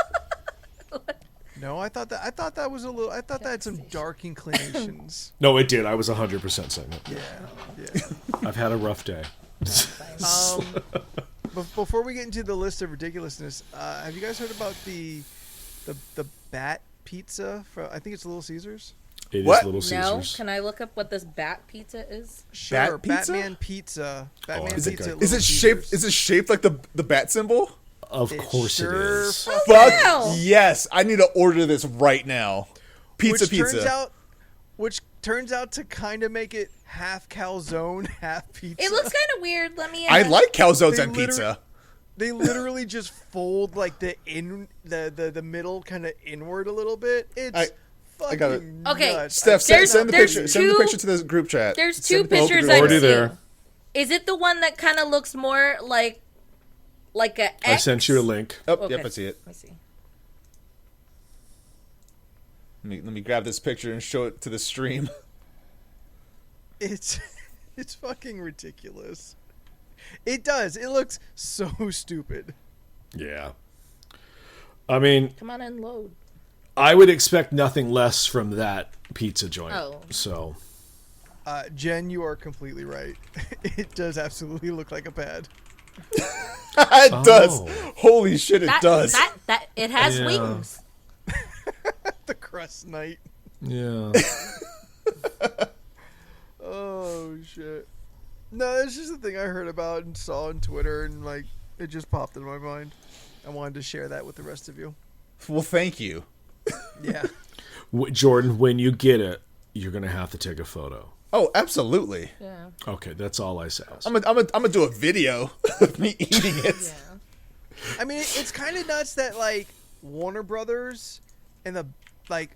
no, I thought that was a little. I thought that had some dark inclinations. No, it did. I was 100% saying it. Yeah. I've had a rough day. Before we get into the list of ridiculousness, have you guys heard about the bat pizza? I think it's Little Caesars. It is What? Little No, Caesars. can I look up what this bat pizza is? Sure, Bat pizza? Batman pizza. Batman I is think pizza. I- at is Little it shaped? Caesars. Is it shaped like the bat symbol? Of It course sure it is. Fuck wow. yes! I need to order this right now. Pizza. Which turns out to kind of make it half calzone, half pizza. It looks kind of weird. Let me. I like calzones They and literally- pizza. They literally just fold like the middle kind of inward a little bit. It's I got it. Okay. nuts. Steph, There's- send the there's picture. Send the two- picture to the group chat. There's Send two the picture to pictures the I've group Already seen. there. Is it the one that kind of looks more like a X? I sent you a link. Oh, Okay. yep, I see it. Let me see. Let me grab this picture and show it to the stream. It's fucking ridiculous. It does. It looks so stupid. Yeah. I mean, Come on and load. I would expect nothing less from that pizza joint. Oh. So, Jen, you are completely right. It does absolutely look like a pad. It does. Oh. Holy shit, it does. That it has Yeah. wings. The crust night. yeah. Oh shit. No, it's just a thing I heard about and saw on Twitter, and like it just popped in my mind. I wanted to share that with the rest of you. Well, thank you. Yeah. Jordan, when you get it, you're going to have to take a photo. Oh, absolutely. Yeah. Okay, that's all I say. I'm gonna do a video of me eating it. Yeah. I mean, it's kind of nuts that like Warner Brothers and the like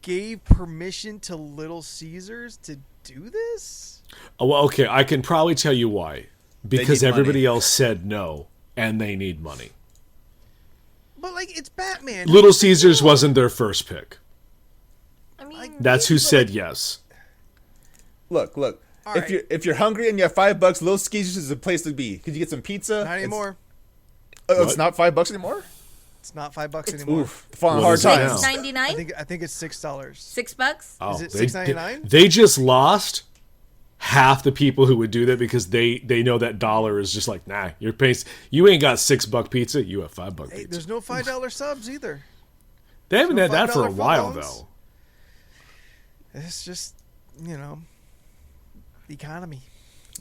gave permission to Little Caesars to do this. Oh, well, okay, I can probably tell you why. Because need everybody money. else said no, and they need money. But like, it's Batman. Little Caesars wasn't their first pick. I mean, That's who said yes. Look. All right. If you're hungry and you have $5, Little Caesars is a place to be. Could you get some pizza? Not anymore. It's not $5 anymore. It's not $5 anymore. Oof, falling What hard is it now? times. $6.99. I think it's $6. $6. Oh, Is it they- $6.99? They just lost half the people who would do that because they know that dollar is just like, nah, you're paying. You ain't got $6 pizza. You have $5 Hey, pizza. there's no $5 subs either. They haven't no had that for a $5 while phones. though. It's just, the economy.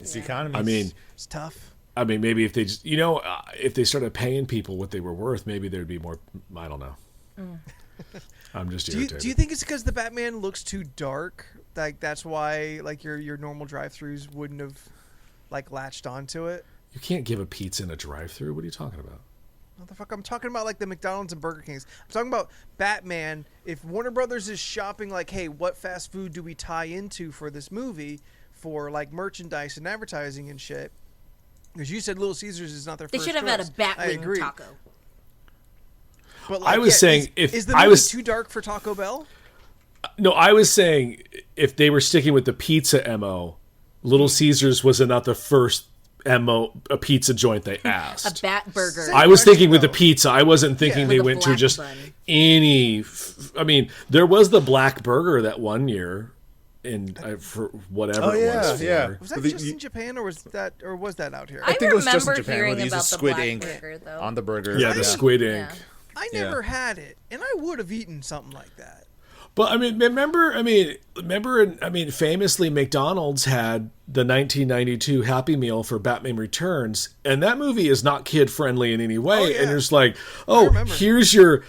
It's the economy. I mean, It's tough. maybe if they just, if they started paying people what they were worth, maybe there'd be more. I don't know. I'm just Do you irritated. think it's because the Batman looks too dark? Like that's why like your normal drive-throughs wouldn't have like latched onto it? You can't give a pizza in a drive-through. What are you talking about? Motherfucker, I'm talking about like the McDonald's and Burger Kings. I'm talking about Batman. If Warner Brothers is shopping like, hey, what fast food do we tie into for this movie for like merchandise and advertising and shit? Because you said Little Caesars is not their They first should have choice. had a I Batwing agree. taco. But I was saying is the I movie was- too dark for Taco Bell? No, I was saying if they were sticking with the pizza MO, Little Caesars was not the first MO a pizza joint they A asked. bat burger. I was thinking with the though. pizza. I wasn't thinking Yeah. they With a went to black just bun. any. I mean, there was the black burger that one year, in for whatever Oh, it was. yeah. for. Was that The- just in Japan or was that out here? I think it was just in remember Japan where hearing they used about the the squid black ink burger, though. on the burger. Yeah, the squid ink. Yeah. I never had it, and I would have eaten something like that. But I mean, famously, McDonald's had the 1992 Happy Meal for Batman Returns, and that movie is not kid friendly in any way. Oh, yeah. And it's like, oh, remember. here's your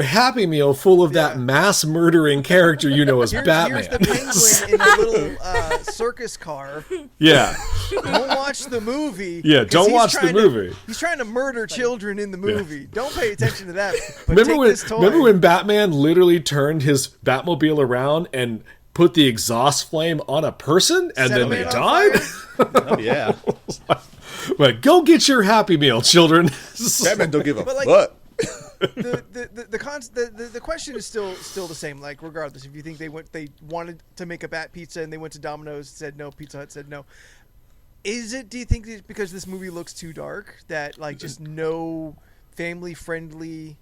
Happy Meal full of that mass murdering character you know as Batman. Here's the penguin in the little circus car. Yeah, Don't watch the movie. Yeah, 'cause don't he's watch the trying to- movie. He's trying to murder children in the movie. Don't pay attention to that. But remember take when this toy. remember when Batman literally turned his Batmobile around and put the exhaust flame on a person and Set a then they man on died? fire? Oh, yeah. Like, go get your Happy Meal, children. Batman don't give a But, like- fuck. The question is still the same. Like regardless, if you think they wanted to make a Bat Pizza and they went to Domino's, said no. Pizza Hut said no. Do you think it's because this movie looks too dark that like just no family friendly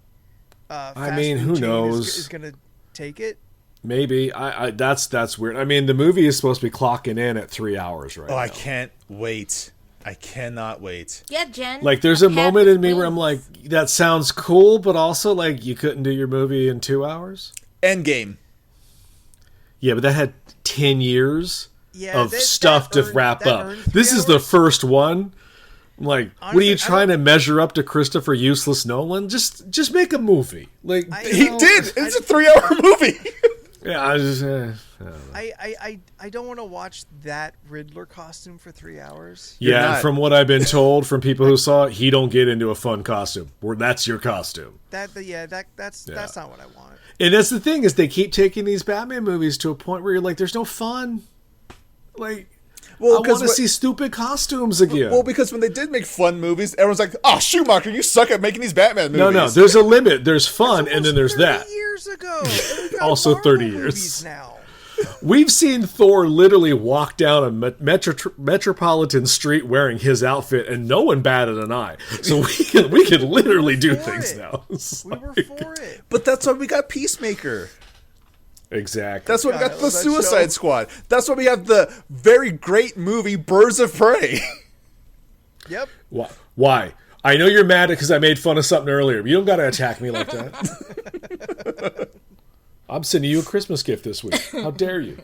fast mean, food who chain knows? is gonna take it? Maybe. That's weird. I mean, the movie is supposed to be clocking in at 3 hours right Oh, now. I can't wait. I cannot wait. Yeah, Jen. Like, there's a Have moment in me where I'm wings. like, that sounds cool, but also, like, you couldn't do your movie in 2 hours? Endgame. Yeah, but that had 10 years Yeah, of that stuff to earned- wrap that up. earned This 3 is the hours. first one. I'm like, what are Honestly, you I trying to don't- measure up to Christopher Useless Nolan? Just make a movie. Like, He did. It's a 3-hour movie. Yeah, I just. I don't know. I don't want to watch that Riddler costume for 3 hours. Yeah, not. and from what I've been told from people who saw it, he don't get into a fun costume. That's your costume. That's not what I want. And that's the thing is they keep taking these Batman movies to a point where you're like, there's no fun. Like, Well, I want to see stupid costumes again. Well, because when they did make fun movies, everyone's like, "Oh, Schumacher, you suck at making these Batman movies." no, there's a limit. There's fun, and then there's 30 that. Years ago, and we've got Also Marvel 30 movies years. now. We've seen Thor literally walk down a metropolitan street wearing his outfit, and no one batted an eye. So we can literally do for things it. now. It's We were like- for it. But that's why we got Peacemaker. Exactly. That's why we God, I got the love that Suicide show. Squad. That's why we have the very great movie Birds of Prey. Yep. Why? I know you're mad because I made fun of something earlier, but you don't got to attack me like that. I'm sending you a Christmas gift this week. How dare you?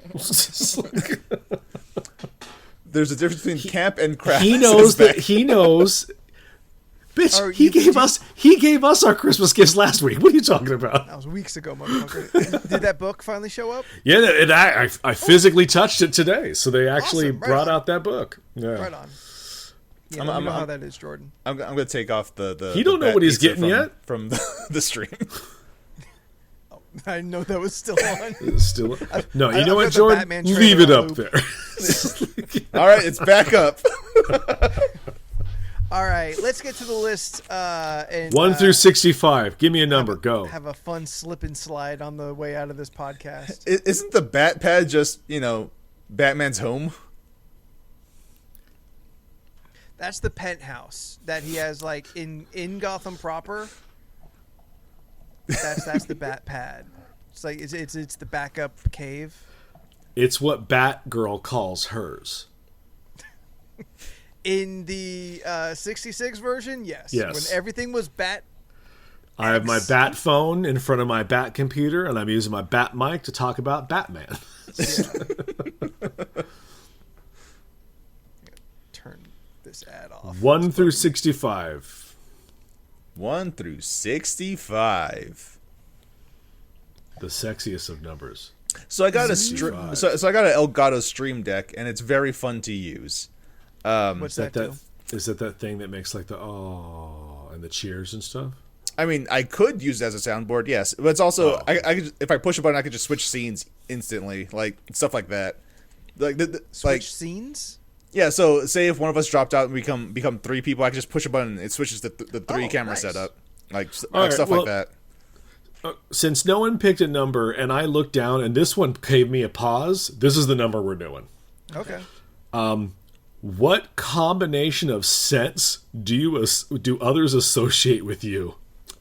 There's a difference between camp and craft. He knows that he knows. Bitch, Or he you- gave us our Christmas gifts last week. What are you talking about? That was weeks ago, motherfucker. Did that book finally show up? Yeah, I physically touched it today, so they actually Awesome, right brought on. out that book. Yeah. Right on. Yeah, I'm- you know how I'm- that is, Jordan. I'm going to take off the He don't the know what he's pizza getting yet? from the stream. I didn't know that was still on. It's still no. You I've know got what, the Jordan? Batman Leave trailer it on up loop. there. All right, it's back up. All right, let's get to the list. And 1 through 65. Give me a number. Go. have a fun slip and slide on the way out of this podcast. Isn't the Bat Pad just, Batman's home? That's the penthouse that he has, like in Gotham proper. That's the Bat Pad. It's like it's the backup cave. It's what Batgirl calls hers. In the 66 version, yes. Yes. When everything was Bat. I have my Bat phone in front of my Bat computer, and I'm using my Bat mic to talk about Batman. Turn this ad off. 1 through 65. 1 through 65. The sexiest of numbers. So I got a 65. so I got an Elgato Stream Deck, and it's very fun to use. What's that That do? is that thing that makes like the oh and the cheers and stuff. I mean, I could use it as a soundboard, yes, but it's also Oh. I could, if I push a button, I could just switch scenes instantly, like stuff like that. Like Switch scenes? yeah. So say if one of us dropped out and we become 3 people, I could just push a button, and it switches the 3 Oh, camera nice. setup, like All right, stuff well- like that. Since no one picked a number, and I looked down, and this one gave me a pause. This is the number we're doing. Okay. What combination of scents do others associate with you?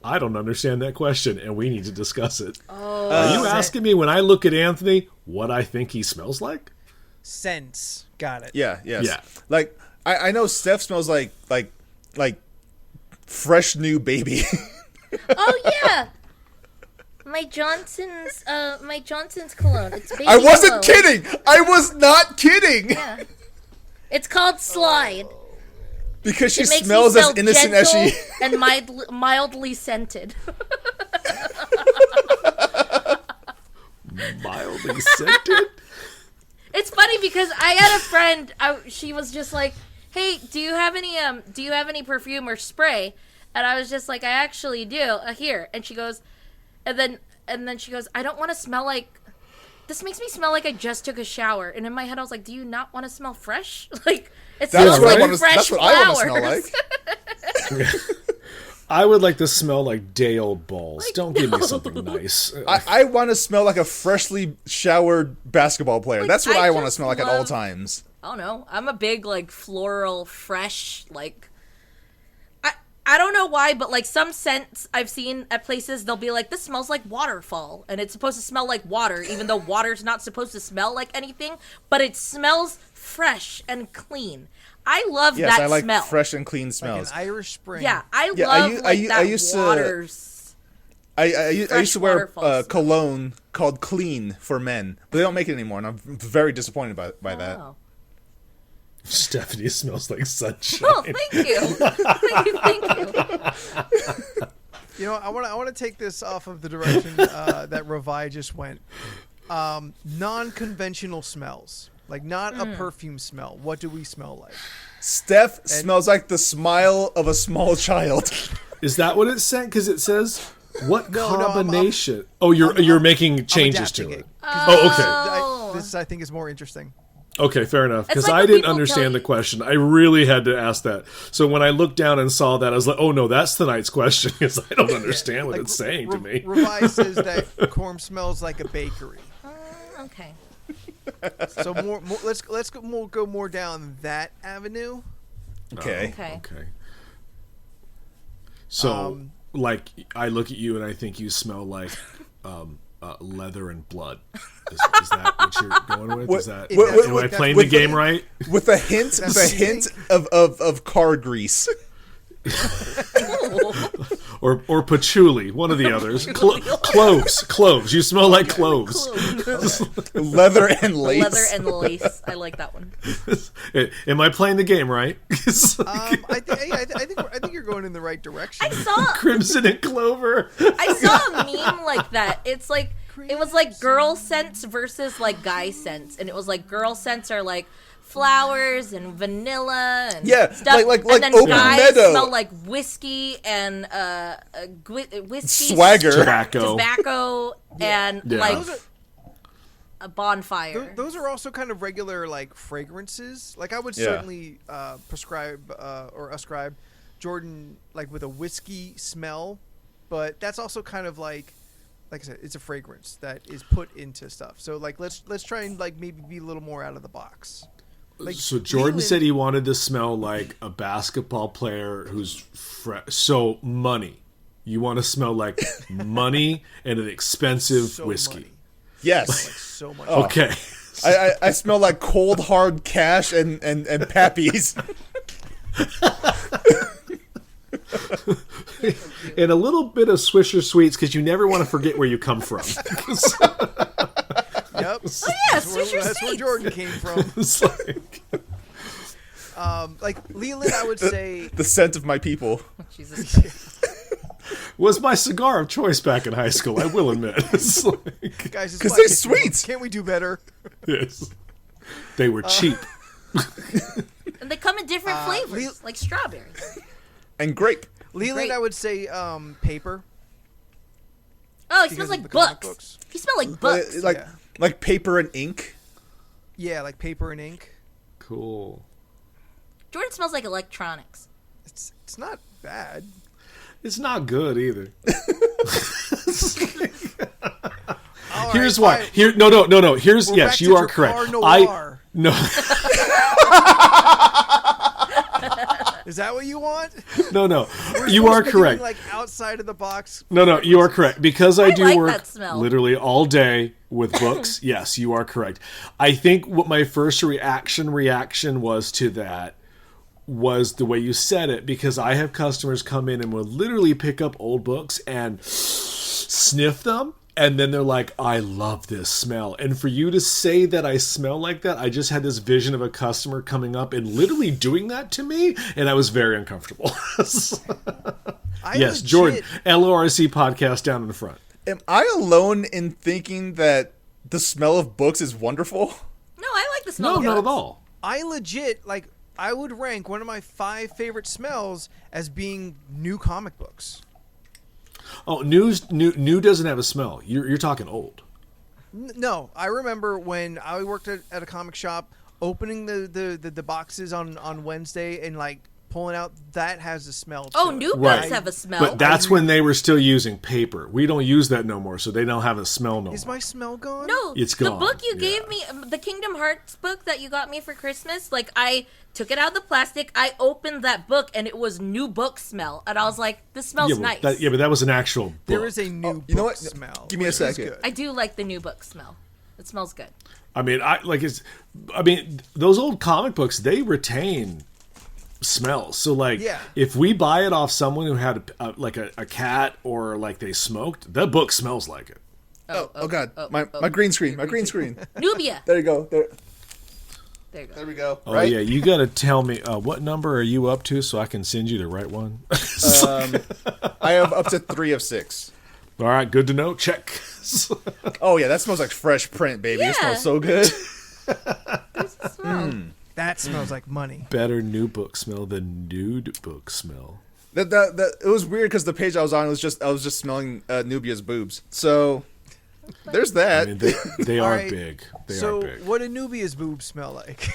I don't understand that question, and we need to discuss it. Oh, Are you asking me when I look at Anthony what I think he smells like? Sense. Got it. Yeah, yes. Yeah. Like I know Steph smells like fresh new baby. Oh yeah. My Johnson's cologne. It's baby I wasn't cologne. kidding. I was not kidding. Yeah. It's called Slide. Because she It makes smells me as smell innocent as she. and mildly scented. Mildly scented? It's funny because I had a friend. She was just like, "Hey, do you have any perfume or spray?" And I was just like, "I actually do. Here." And she goes, and then she goes, "I don't want to smell like. This makes me smell like I just took a shower." And in my head, I was like, "Do you not want to smell fresh? Like it That's smells what I like want to. fresh That's what flowers." I want to smell like. I would like to smell like day-old balls. Don't give me something nice. I want to smell like a freshly showered basketball player. Like, That's what I I want to just smell like at all love- times. I don't know. I'm a big like floral, fresh like. I don't know why, but like some scents I've seen at places, they'll be like, "This smells like waterfall," and it's supposed to smell like water, even though water's not supposed to smell like anything. But it smells fresh and clean. I love Yes, that I like smell. fresh and clean Like smells. an Irish Spring. Yeah, I Yeah, love I like that used to- water's. I used fresh to wear waterfall smell. cologne called Clean for men, but they don't make it anymore, and I'm very disappointed by that. Oh. Stephanie smells like sunshine. Oh, thank you. Thank you. You know, I want to take this off of the direction that Revi just went. Non-conventional smells, like not a perfume smell. What do we smell like? Steph smells like the smile of a small child. Is that what it said? Because it says what No, I'm- combination? you're making changes to adapting it. it. Oh, okay. This I think is more interesting. Okay, fair enough. It's Because like I when didn't people understand tell the you- question. I really had to ask that. So when I looked down and saw that, I was like, "Oh no, that's tonight's question." Because I don't understand what Like, it's saying to me. Revi says that corn smells like a bakery. Okay. So let's go more down that avenue. Okay. Okay. Okay. So, like, I look at you and I think you smell like leather and blood. Is that what you're going with? What- Is that? what- am what- I playing what- the game right? With a hint, of car grease. Or patchouli, one of the others. Cloves. You smell like cloves. Leather and lace. Leather and lace. I like that one. Am I playing the game right? I think you're going in the right direction. I saw Crimson and clover. I saw a meme like that. It's like it was like girl scents versus like guy scents, and it was like girl scents are like flowers and vanilla and Yeah, stuff. like and then Open guys Meadow. smell like whiskey and whiskey, Swagger. tobacco, and Yeah. like Those are- a bonfire. Those are also kind of regular like fragrances. Like I would Yeah. certainly prescribe or ascribe Jordan like with a whiskey smell, but that's also kind of like I said, it's a fragrance that is put into stuff. So like let's try and like maybe be a little more out of the box. Like So Jordan Leland- said he wanted to smell like a basketball player who's so money. You want to smell like money and an expensive so whiskey. money. Yes. Like so much. Okay. I smell like cold hard cash and pappies. And a little bit of Swisher Sweets because you never want to forget where you come from. Yep. Oh yeah, Swisher That's where Sweets. Jordan came from. It's like, Like Leland, I would say The scent of my people. Jesus Christ. was my cigar of choice back in high school. I will admit. It's like, guys, it's 'Cause Black they're History Month. sweet. Can't we do better? yes. They were cheap. And they come in different flavors, Leo- like strawberry. And grape. Leland, Great. I would say paper. Oh, it Because smells of like the comic books. books. You smell like books. Like Yeah. like paper and ink. Yeah, like paper and ink. Cool. Jordan smells like electronics. It's not bad. It's not good either. All Here's right, why. fine. Here, no. Here's We're yes, back you to are Drakkar correct. Noir. No, Is that what you want? no. We're You supposed are to be correct. doing, like outside of the box. No, you are correct. Because I do like work that smell. literally all day with books. Yes, you are correct. I think what my first reaction was to that was the way you said it, because I have customers come in and will literally pick up old books and sniff them, and then they're like, I love this smell. And for you to say that I smell like that, I just had this vision of a customer coming up and literally doing that to me, and I was very uncomfortable. Yes, Jordan, LORC podcast down in the front. Am I alone in thinking that the smell of books is wonderful? No, I like the smell. No, of not books. at all. I legit I would rank one of my 5 favorite smells as being new comic books. Oh, new doesn't have a smell. You're talking old. No, I remember when I worked at a comic shop, opening the boxes on Wednesday and like pulling out, that has a smell to Oh, it. new Right. books have a smell. But that's when they were still using paper. We don't use that no more, so they don't have a smell no Is more. my smell gone? No, It's the gone, book you yeah. gave me, the Kingdom Hearts book that you got me for Christmas, like I took it out of the plastic, I opened that book, and it was new book smell, and I was like, this smells but nice. but that was an actual book. There is a new you know book what? smell. Give me a which is second. good. I do like the new book smell. It smells good. I mean, those old comic books, they retain smells. So like, Yeah. if we buy it off someone who had a cat or like they smoked, that book smells like it. Oh god. My green screen. My green screen. Nubia. There you go. There There you go. there we go. Oh right? yeah, you got to tell me what number are you up to so I can send you the right one. I have up to 3 of 6. All right, good to know. Check. Oh yeah, that smells like fresh print, baby. Yeah. It smells so good. There's a smell. That smells like money. Better new book smell than nude book smell. That it was weird because the page I was on was just I was just smelling Nubia's boobs. So there's that. I mean, they are Alright, big. They So are big. what do Nubia's boobs smell like?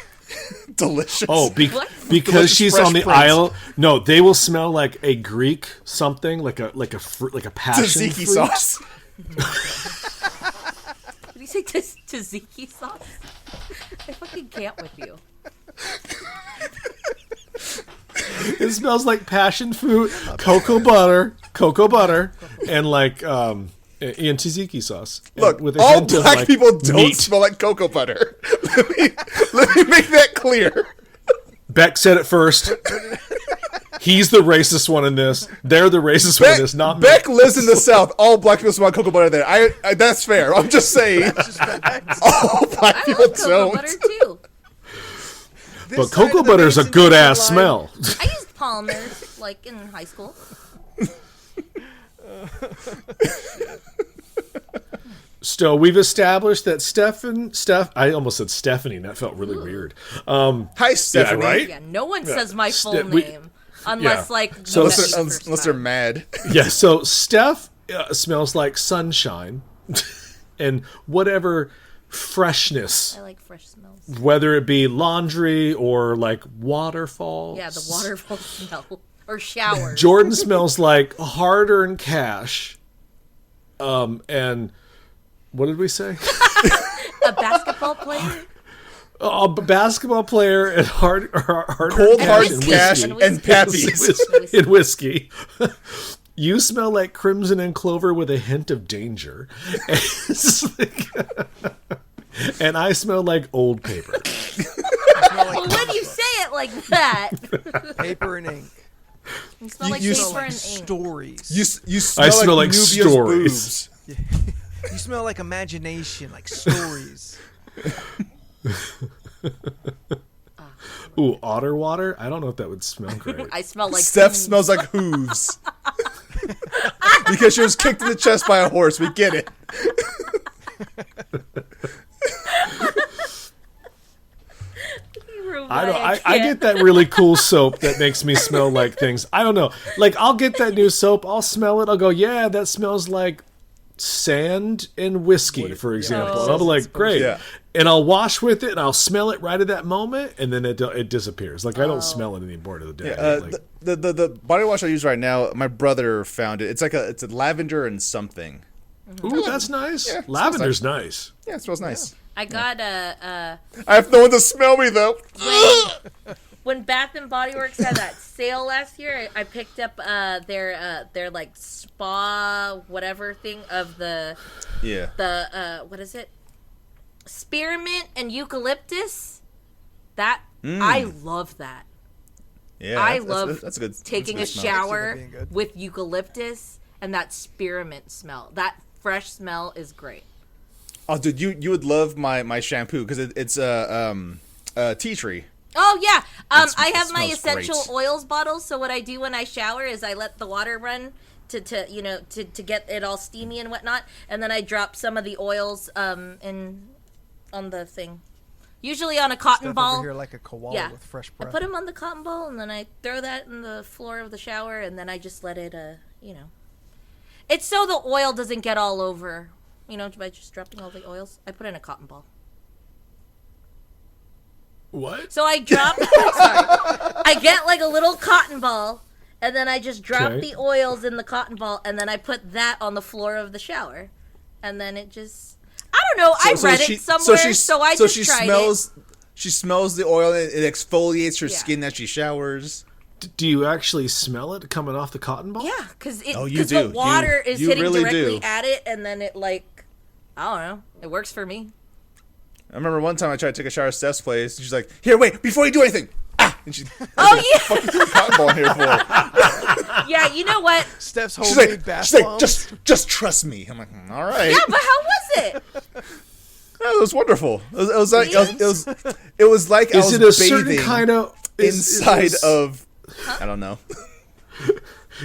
Delicious. Oh, What? because Delicious she's fresh on the prints. aisle. No, they will smell like a Greek something, like a passion tzatziki fruit. sauce. Did you say tzatziki sauce? I fucking can't with you. It smells like passion fruit, cocoa butter, and like and tzatziki sauce. Look, with a all hint of, black like, people don't meat. smell like cocoa butter. let me make that clear. Beck said it first. He's the racist one in this. They're the racist one in this, not me. Beck lives in the South. All black people smell cocoa butter there. I that's fair. I'm just saying. All black I people like cocoa don't. butter too. But cocoa butter is a good ass smell. I used Palmer's like in high school. So we've established that I almost said Stephanie. That felt really weird. Hi, Stephanie. right? Yeah, no one says my full Ste- we- name unless yeah. like So you it's- met me first Unless they're time. mad. Yeah, so Steph smells like sunshine and whatever freshness, I like fresh smells. whether it be laundry or like waterfalls. Yeah, the waterfall smell or shower. Jordan smells like hard-earned cash. And what did we say? A basketball player. A basketball player and hard Cold hard whiskey. cash And and pappies. in whiskey. You smell like crimson and clover with a hint of danger. And I smell like old paper. Well, when you say it like that, Paper and ink. you smell like you paper smell and ink. Stories. You smell, I smell like Nubia's stories. boobs. You smell like imagination, like stories. Ooh, otter water? I don't know if that would smell great. I smell like Steph food. smells like hooves. Because she was kicked in the chest by a horse. We get it. I don't. I get that really cool soap that makes me smell like things. I don't know. Like I'll get that new soap. I'll smell it. I'll go, yeah, that smells like sand and whiskey, for example. And I'll be like, great. Yeah. And I'll wash with it, and I'll smell it right at that moment, and then it disappears. Like I don't smell it anymore to the day. Like, The body wash I use right now, my brother found it. It's a lavender and something. ooh, that's nice. Yeah, it smells Lavender's nice. Yeah, it smells nice. I got a I have no one to smell me though. when Bath and Body Works had that sale last year. I picked up their like spa whatever thing of the what is it? Spearmint and eucalyptus. That I love that. Yeah, I that's- love that's good. taking a that's good smell. shower Being good. with eucalyptus and that spearmint smell. That fresh smell is great. Oh, dude, you would love my shampoo because it's tea tree. Oh yeah, I it have my smells essential great. oils bottle. So what I do when I shower is I let the water run to get it all steamy and whatnot, and then I drop some of the oils on the thing, usually on a cotton Steph ball. over here like a koala Yeah, with fresh I breath. put them on the cotton ball, and then I throw that in the floor of the shower, and then I just let it it's so the oil doesn't get all over. By just dropping all the oils, I put in a cotton ball. What? So I drop. Sorry, I get like a little cotton ball, and then I just drop Okay. the oils in the cotton ball, and then I put that on the floor of the shower, and then it just. I don't know. I read it somewhere, so I just she tried smells. She smells the oil. It exfoliates her Yeah. skin as she showers. Do you actually smell it coming off the cotton ball? it. Yeah, because Oh, you the do. water is You hitting really directly do. at it, and then it I don't know. It works for me. I remember one time I tried to take a shower at Steph's place. And she's like, "Here, wait, before you do anything." Ah! And she Oh yeah, fucking threw a cotton ball in here for. yeah. You know what? Steph's She's homemade like, bath she's like, bombs. just trust me. I'm like, all right. Yeah, but how was it? Oh, it was wonderful. It was like it was like I Is was it a certain bathing kind of inside of I don't know.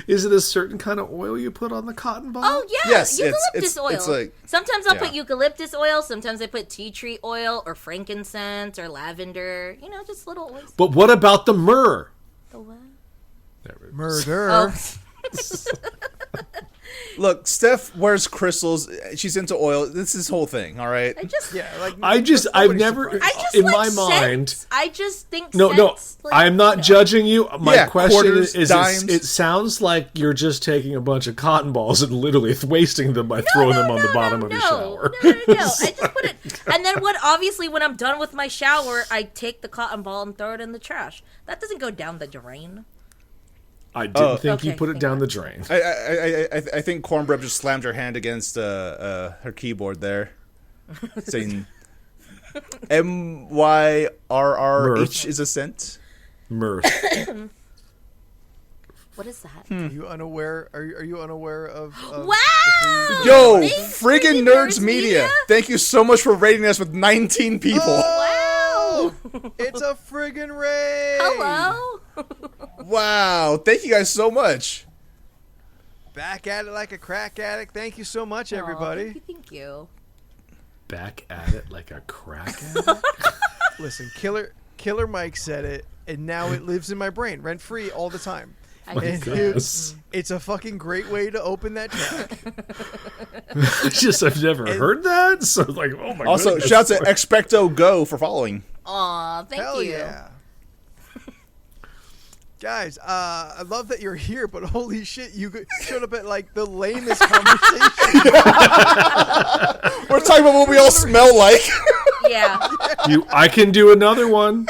Is it a certain kind of oil you put on the cotton ball? Oh yeah, Yes, eucalyptus oil. it's like- sometimes I'll put yeah. eucalyptus oil. Sometimes I put tea tree oil or frankincense or lavender. You know, just little oils. But what about the myrrh? The what? Murder. Oh, Look, Steph wears crystals. She's into oil. This is whole thing, all right? I just, Yeah, like I've never, I just in like my mind, scents. I just think no, scents, like, I'm not you know. judging you. My Yeah, question quarters, is, dimes. it sounds like you're just taking a bunch of cotton balls and literally wasting them by throwing them on the bottom of your shower. No. I just put it, and then obviously, when I'm done with my shower, I take the cotton ball and throw it in the trash. That doesn't go down the drain. I didn't think you Okay, put it thank down God. the drain. I think Cornbread just slammed her hand against her keyboard there, saying MYRRH is a cent. Mirth. What is that? Are you unaware? Are you unaware of Wow! Yo, Thanks, friggin' Nerds Media! Thank you so much for rating us with 19 people. Wow! It's a friggin' raid. Hello. Wow, thank you guys so much. Back at it like a crack addict. Thank you so much, everybody. Aw, thank you. Back at it like a crack addict. Listen, Killer Mike said it, and now it lives in my brain, rent free all the time. I My just- goodness. It's a fucking great way to open that track. I've never heard that. So like, oh my Also, goodness. shouts to Expecto Go for following. Aw, thank Hell you. yeah. Guys, I love that you're here, but holy shit, you showed up at like the lamest conversation. We're talking about what we all smell like. Yeah. I can do another one.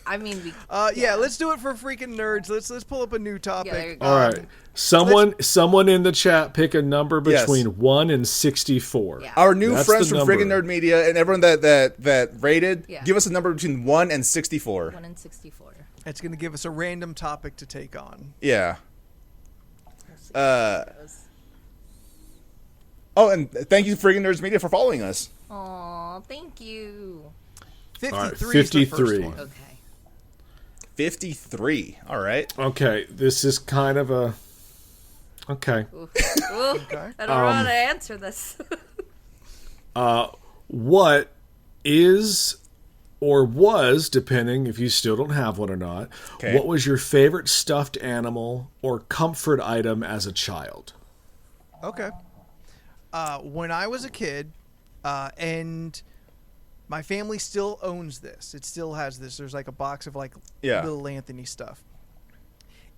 I mean, Yeah, let's do it for freaking nerds. Let's pull up a new topic. Yeah, there you go. All right. Someone in the chat pick a number Yes. between 1 and 64. Yeah. Our new That's friends the from number. Friggin' Nerd Media and everyone that rated, Yeah. give us a number between 1 and 64. 1 in 64. It's going to give us a random topic to take on. Yeah. Oh, and thank you, Friggin' Nerds Media, for following us. Aw, thank you. 53 All right, is the first 53. one. Okay. 53. All right. Okay, this is kind of a. Okay. Ooh, Okay. I don't know how to answer this. What is or was, depending if you still don't have one or not, Okay. what was your favorite stuffed animal or comfort item as a child? Okay. When I was a kid, and my family still owns this. It still has this. There's like a box of like Yeah. little Anthony stuff.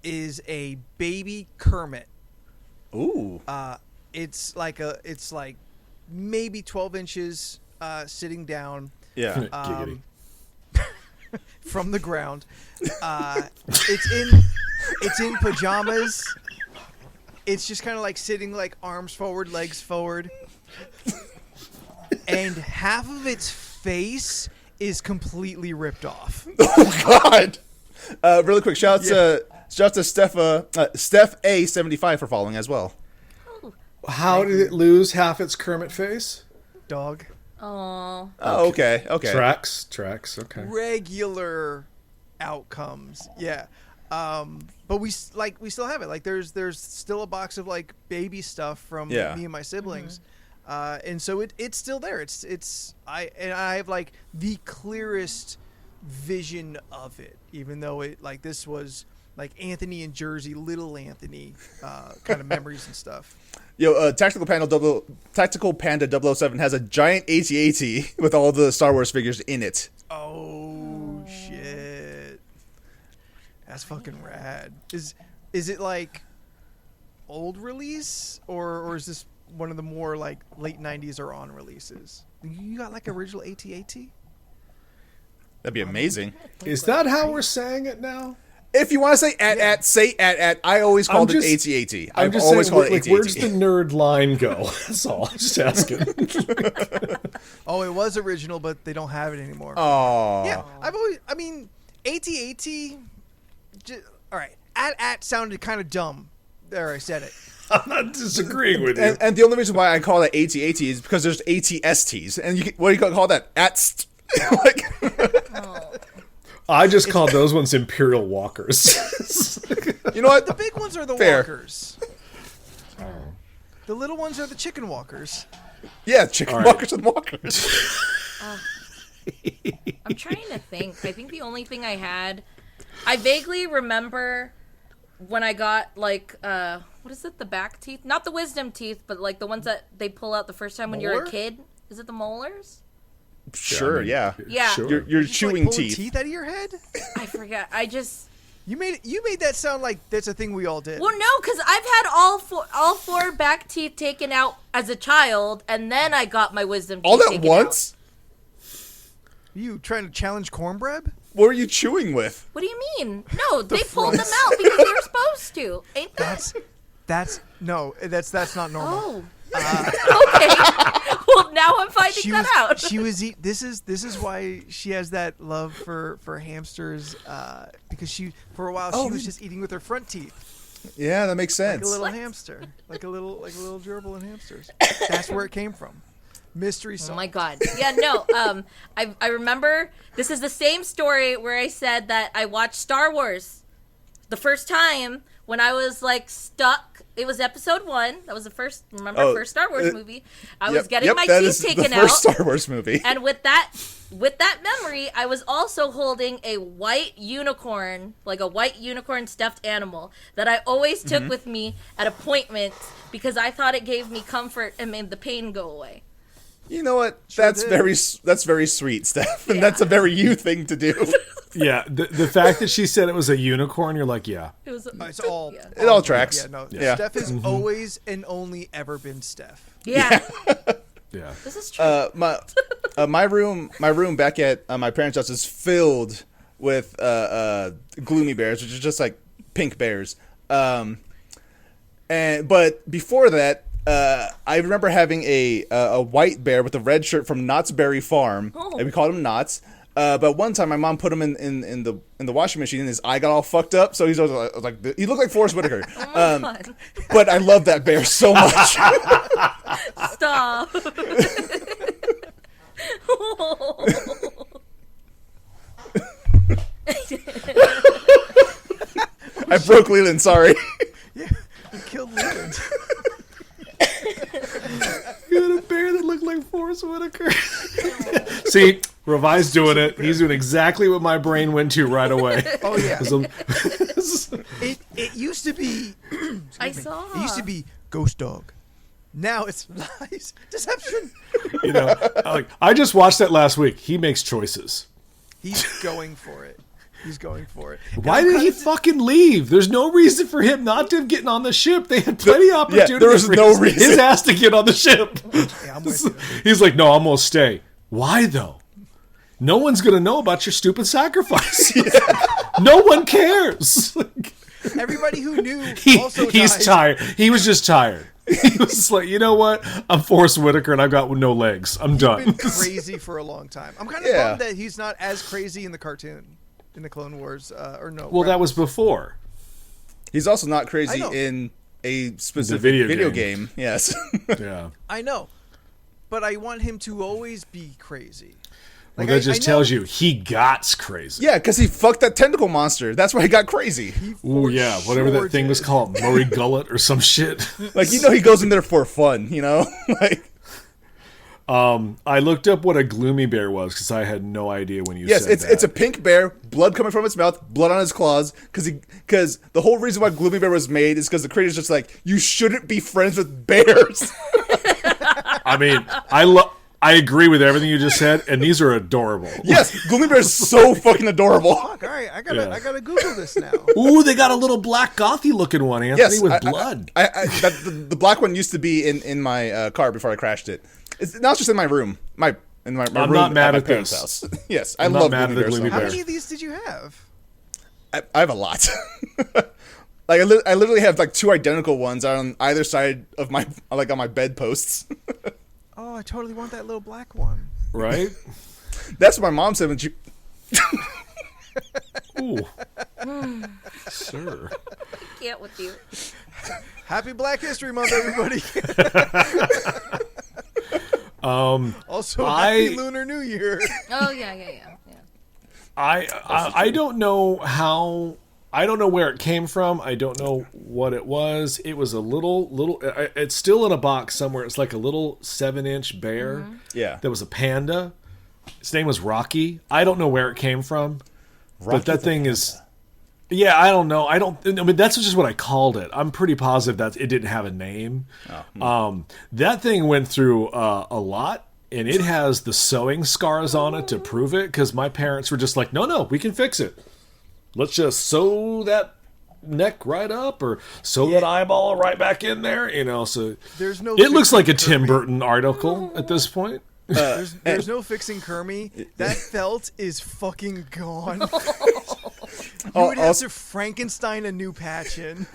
Is a baby Kermit. Ooh. It's like maybe 12 inches sitting down Yeah. Giggity. from the ground. It's in pajamas. It's just kind of like sitting like arms forward, legs forward. And half of its face is completely ripped off. Oh, God. Really quick, shout out to Steph A75 for following as well. How did it lose half its Kermit face? Dog. Aw. Oh, okay. Okay. Tracks. Okay. Regular outcomes. Yeah. But we still have it. Like there's still a box of like baby stuff from Yeah. me and my siblings. And so it's still there. I have like the clearest vision of it, even though this was like Anthony and Jersey, little Anthony, kind of memories and stuff. Yo, Tactical Panda 007 has a giant AT-AT with all the Star Wars figures in it. Oh shit. That's fucking rad. Is it like old release or is this one of the more like late 90s or on releases? You got like original AT-AT? That'd be amazing. Is that how we're saying it now? If you want to say say at. I always called I'm it just- AT-AT. I'm I've just always saying, called it like, where's AT-AT. the nerd line go? That's all. I'm just asking. Oh, it was original, but they don't have it anymore. Aw. Yeah, AT-AT. All right, at sounded kind of dumb. There, I said it. I'm not disagreeing with you. And the only reason why I call it AT-AT is because there's AT-STs. And what do you call that? Like, I just call those ones Imperial Walkers. You know what? The big ones are the Fair. walkers. The little ones are the chicken walkers. Yeah, chicken All right. walkers and walkers. I'm trying to think. I think the only thing I had, I vaguely remember when I got like what is it? The back teeth, not the wisdom teeth, but like the ones that they pull out the first time when you're Molar? a kid. Is it the molars? Sure, yeah. Yeah. Sure. You're Just, chewing pulling teeth. out of your head. I forget. I just. You made that sound like that's a thing we all did. Well, no, because I've had all four back teeth taken out as a child, and then I got my wisdom teeth All at taken once? You trying to challenge cornbread? What are you chewing with? What do you mean? No, they pulled them out because they were supposed to. Ain't that? That's not normal. Oh. Okay. Well, now I'm finding that out. She was this is why she has that love for hamsters because she for a while she was just eating with her front teeth Yeah, that makes like sense. a little hamster, like a little gerbil in hamsters. That's where it came from. Mystery Oh solved. my god. Yeah, no. I remember this is the same story where I said that I watched Star Wars the first time when I was like stuck. It was episode 1. That was the first first Star Wars movie. I was getting my that teeth is taken the first out. Star Wars movie. And with that memory, I was also holding a white unicorn, like a white unicorn stuffed animal that I always took with me at appointments because I thought it gave me comfort and made the pain go away. You know what? Sure That's did. very sweet, Steph, and Yeah. that's a very you thing to do. Yeah, the fact that she said it was a unicorn, you're like, yeah. It was It's all. Yeah. It all tracks. Yeah, no. Yeah. Steph has always and only ever been Steph. Yeah. Yeah. This is true. My room back at my parents' house is filled with gloomy bears, which is just like pink bears. But before that, I remember having a white bear with a red shirt from Knott's Berry Farm, Oh. and we called him Knott's. But one time, my mom put him in the washing machine, and his eye got all fucked up. So he's always like he looked like Forrest Whitaker. Oh my God. But I love that bear so much. Stop. I broke Leland. Sorry. Yeah, you killed Leland. You had a bear that looked like Forrest Whitaker. See, Revi's doing it. He's doing exactly what my brain went to right away. Oh yeah. 'Cause I'm- It used to be. I saw. It used to be ghost dog. Now it's lies, deception. you know, I just watched that last week. He makes choices. He's going for it. He's going for it. Why did he fucking leave? There's no reason for him not to have gotten on the ship. They had plenty of opportunities. there was for no his reason. ass to get on the ship. Yeah, I'm with you. He's like, no, I'm gonna stay. Why though? No one's gonna know about your stupid sacrifice. No one cares. Everybody who knew also He's died. tired. He was just tired. He was just like, you know what? I'm Forrest Whitaker and I've got no legs. I'm done. Been crazy for a long time. I'm kind of Yeah. bummed that he's not as crazy in the cartoon, in the Clone Wars, or no. Well, that was before. He's also not I crazy know. in a specific video video game. game. Yes. Yeah. I know, but I want him to always be crazy. Well, Like, that I just know tells you he got crazy. Yeah, because he fucked that tentacle monster. That's why he got crazy. he Ooh, for yeah. Whatever sure that thing was did. called. Murray Gullet or some shit. Like, he goes in there for fun, like, I looked up what a gloomy bear was because I had no idea when you yes, said it's that. it's a pink bear, blood coming from its mouth, blood on his claws, because the whole reason why Gloomy Bear was made is because the creator's just like, you shouldn't be friends with bears. I mean, I agree with everything you just said, and these are adorable. Yes, Gloomy Bear is so fucking adorable. Fuck, all right, I gotta Yeah. I gotta Google this now. Ooh, they got a little black gothy looking one, Anthony, Yes, with blood. The black one used to be in my car before I crashed it. Now it's just in my room. My I'm room not mad my at parents' this. house. Yes, I'm I not love mad Gloomy at the Bear. Gloomy So How Bear. much. many of these did you have? I have a lot. Like I literally have like 2 identical ones on either side of my on my bedposts. Oh, I totally want that little black one. Right? That's what my mom said when she. Ooh. Sir. Can't with you. Happy Black History Month, everybody. Also, I- Happy Lunar New Year. Oh yeah. I don't know how. I don't know where it came from. I don't know what it was. It was a little. It's still in a box somewhere. It's like a little 7-inch bear. Yeah. That was a panda. His name was Rocky. I don't know where it came from, but that thing is. Yeah, I don't know. I mean, that's just what I called it. I'm pretty positive that it didn't have a name. That thing went through a lot, and it has the sewing scars on it to prove it. Because my parents were just like, no, we can fix it. Let's just sew that neck right up, or sew that eyeball right back in there. So There's no. it looks fixing like a Tim Kermit. Burton article at this point. There's no fixing Kermit. That felt is fucking gone. You would have to Frankenstein a new patch in.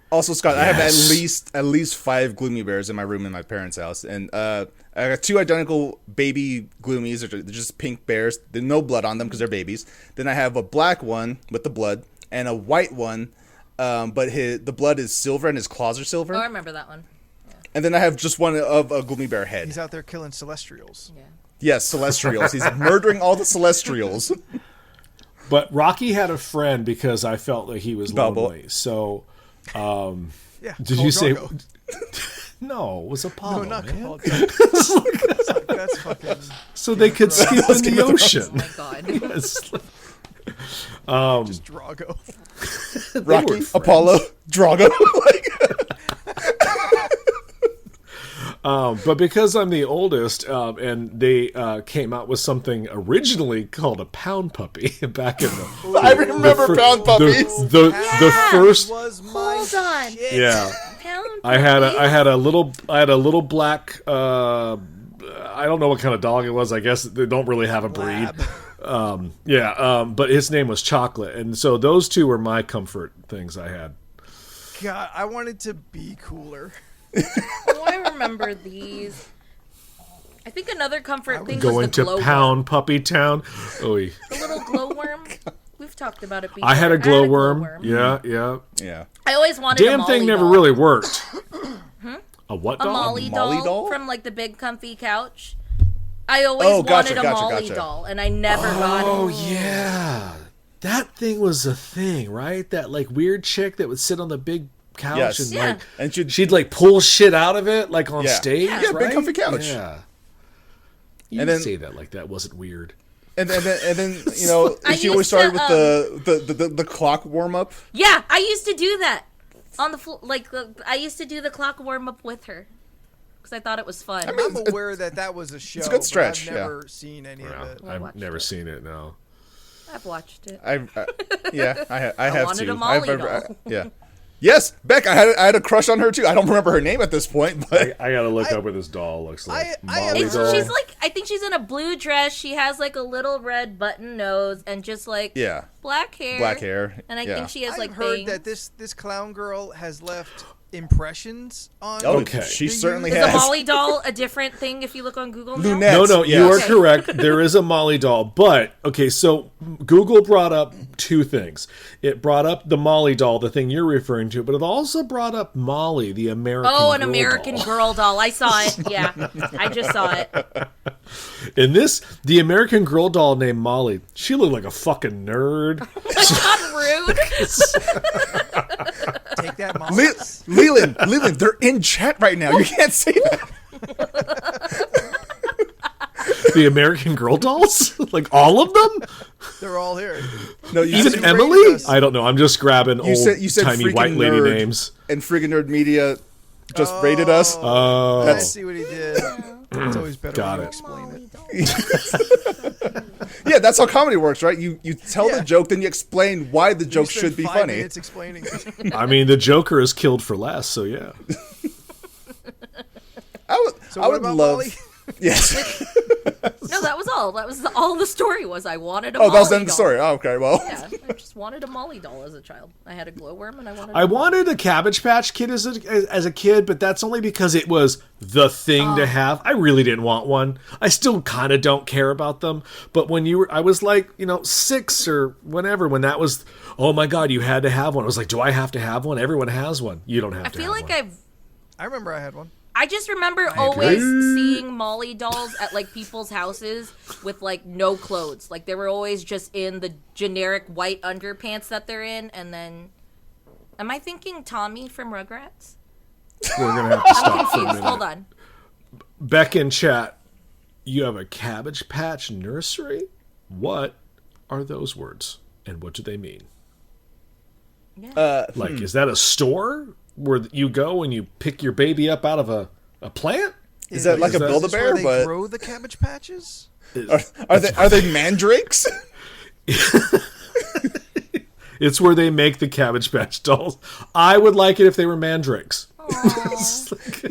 Also, Scott, I have Yes. at least 5 Gloomy Bears in my room in my parents' house, and I got 2 identical baby Gloomies. They're just pink bears. There's no blood on them because they're babies. Then I have a black one with the blood and a white one, but the blood is silver and his claws are silver. Oh, I remember that one. And then I have just one of a Gloomy Bear head. He's out there killing Celestials. Yeah. Yes, Celestials. He's murdering all the Celestials. But Rocky had a friend because I felt like he was Bubble. lonely. So, Yeah. did Khal you say? Drogo. No, it was Apollo. No, not man. Khal Drogo. That's fucking. So they could skip in the Oh ocean. my god. It's like- Just Drago. Rocky, weren't friends. Apollo, Drago. But because I'm the oldest, and they came out with something originally called a pound puppy back in the. I remember Pound Puppies. The Yeah. first. Was my Hold on. shit. Yeah. Pound I had puppy? a little black. I don't know what kind of dog it was. I guess they don't really have a breed. Lab. But his name was Chocolate, and so those two were my comfort things I had. God, I wanted to be cooler. Oh, I remember these. I think another comfort thing was Going the to glowworm. Pound Puppy Town. Oy. The little glowworm. We've talked about it before. I had a glowworm. Yeah. Yeah. I always wanted a Damn Molly thing never doll. really worked. A what A dog? Molly Molly doll, doll? from like the big comfy couch. I always Oh, gotcha, wanted a gotcha, Molly gotcha. doll, and I never got it. Oh yeah, that thing was a thing, right? That like weird chick that would sit on the big couch Yes. and Yeah. like And she'd like pull shit out of it like on Yeah. stage. Yeah, big right? comfy couch. Yeah. You And didn't then- say that like that wasn't weird. And then I she always used to, started with the clock warm up. Yeah, I used to do that on the floor. Like I used to do the clock warm up with her because I thought it was fun. I'm aware that was a show. It's a good stretch, But yeah. I've never seen any of it. I I've watched never it. seen it. No. I've watched it. I have wanted to. a Molly I've doll. yeah. Yes, Beck. I had a crush on her too. I don't remember her name at this point, but I gotta look up what this doll looks like. I Molly It's, doll. she's like, I think she's in a blue dress. She has like a little red button nose and just like yeah, black hair. black hair. And I yeah. think she has I've like heard bangs. that this clown girl has left impressions on. Oh, Okay. she the certainly Is has. a Molly doll a different thing if you look on Google now? Lunette. No, you Yes. are correct. There is a Molly doll. But, okay, so Google brought up two things. It brought up the Molly doll, the thing you're referring to, but it also brought up Molly, the American Oh, an Girl American doll. Girl doll. I saw it. Yeah, I just saw it. In this, the American Girl doll named Molly, she looked like a fucking nerd. That's not rude. Take that, Molly. Leland, they're in chat right now. You can't say that. The American Girl dolls? Like all of them? They're all here. No, you Even said, rated Emily? us. I don't know. I'm just grabbing you said old-timey freaking white lady nerd, names. and freaking nerd media just rated us. Oh. I see what he did. It's always better Got when you it. explain it. Yeah, that's how comedy works, right? You tell Yeah. the joke, then you explain why the joke You spend should be 5 funny. minutes explaining it. I mean, the Joker is killed for less, so yeah. So I what would about love. Molly? Yes. No, that was all. That was all the story was. I wanted a Oh, Molly that was the end of the doll. story. Oh, okay, well. Yeah, I just wanted a Molly doll as a child. I had a glowworm and I wanted. I wanted a Cabbage Patch Kid as a kid, but that's only because it was the thing to have. I really didn't want one. I still kind of don't care about them. But when I was like, 6 or whenever, when that was, oh my God, you had to have one. I was like, do I have to have one? Everyone has one. You don't have I to feel have like one. I remember I had one. I just remember agree. always seeing Molly dolls at like people's houses with like no clothes. Like they were always just in the generic white underpants that they're in, and then. Am I thinking Tommy from Rugrats? We're going to have to stop for a Confused. minute. Hold on. Beck in chat, you have a Cabbage Patch nursery? What are those words? And what do they mean? Yeah. Like, is that a store where you go and you pick your baby up out of a plant? Is that like a that- Build-A-Bear? Where they But grow the Cabbage Patches? are they mandrakes? It's where they make the Cabbage Patch dolls. I would like it if they were mandrakes.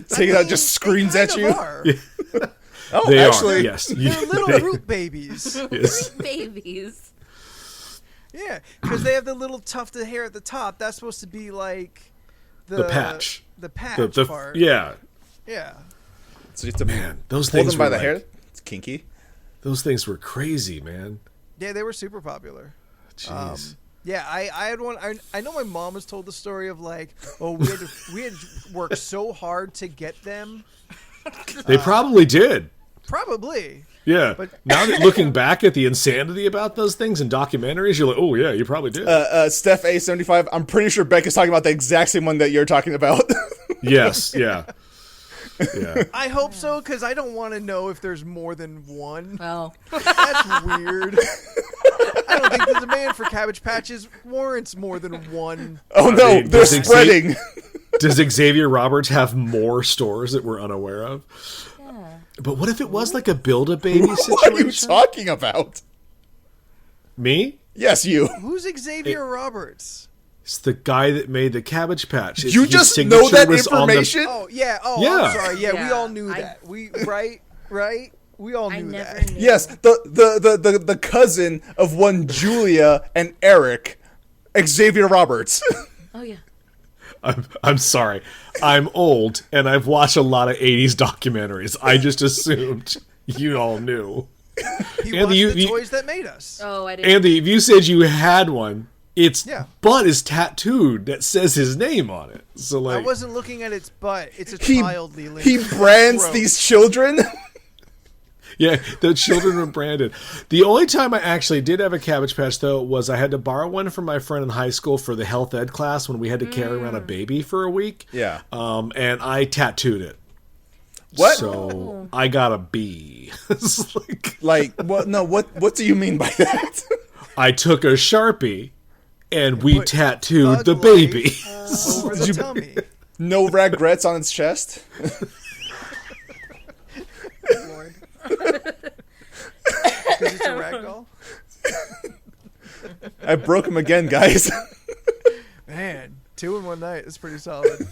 Take it out, just screams They at kind you. of are. Oh, They actually, are, yes. They're little root babies. Yes. Babies. Yeah, because they have the little tuft of hair at the top. That's supposed to be like The patch. The patch The part. yeah. Yeah. so you have to Man, those pull things them by were the like- hair. It's kinky. Those things were crazy, man. Yeah, they were super popular. Jeez. Yeah, I had one. I know my mom has told the story of like, oh, we had to work so hard to get them. They probably did. Probably. Yeah. But- Now that looking back at the insanity about those things in documentaries, you're like, oh yeah, you probably did. Steph A75. I'm pretty sure Beck is talking about the exact same one that you're talking about. Yes. Yeah. Yeah. I hope so, because I don't want to know if there's more than one. Oh. That's weird. I don't think the demand for Cabbage Patches warrants more than one. Oh no, mean, they're does it spreading. Does Xavier Roberts have more stores that we're unaware of? Yeah. But what if it was like a Build-A-Baby What are you situation? talking about? Me? Yes, you. Who's Xavier Roberts? It's the guy that made the Cabbage Patch. You His just signature know that was on the- information? Oh yeah. Oh, Yeah. I'm sorry. Yeah, we Yeah, all knew I- that. We right. We all I knew never that. knew. Yes, the cousin of one Julia and Eric, Xavier Roberts. Oh yeah. I'm sorry. I'm old, and I've watched a lot of 80s documentaries. I just assumed you all knew. He Andy, watched the you- toys that made us. Oh, I didn't. Andy, if you said you had one, its Yeah. butt is tattooed that says his name on it. So I like, wasn't looking at its butt. It's a he childly link. he brands Gross. these children. yeah, the children were branded. The only time I actually did have a Cabbage Patch, though, was I had to borrow one from my friend in high school for the health ed class when we had to carry around a baby for a week. Yeah. And I tattooed it. What? So I got a B. It's like, What? No. What do you mean by that? I took a Sharpie and we put tattooed Thug the Life baby. over the tummy. No regrets on its chest. Lord. Because it's a ragdoll. I broke him again, guys. Man, 2 in one night. That's pretty solid.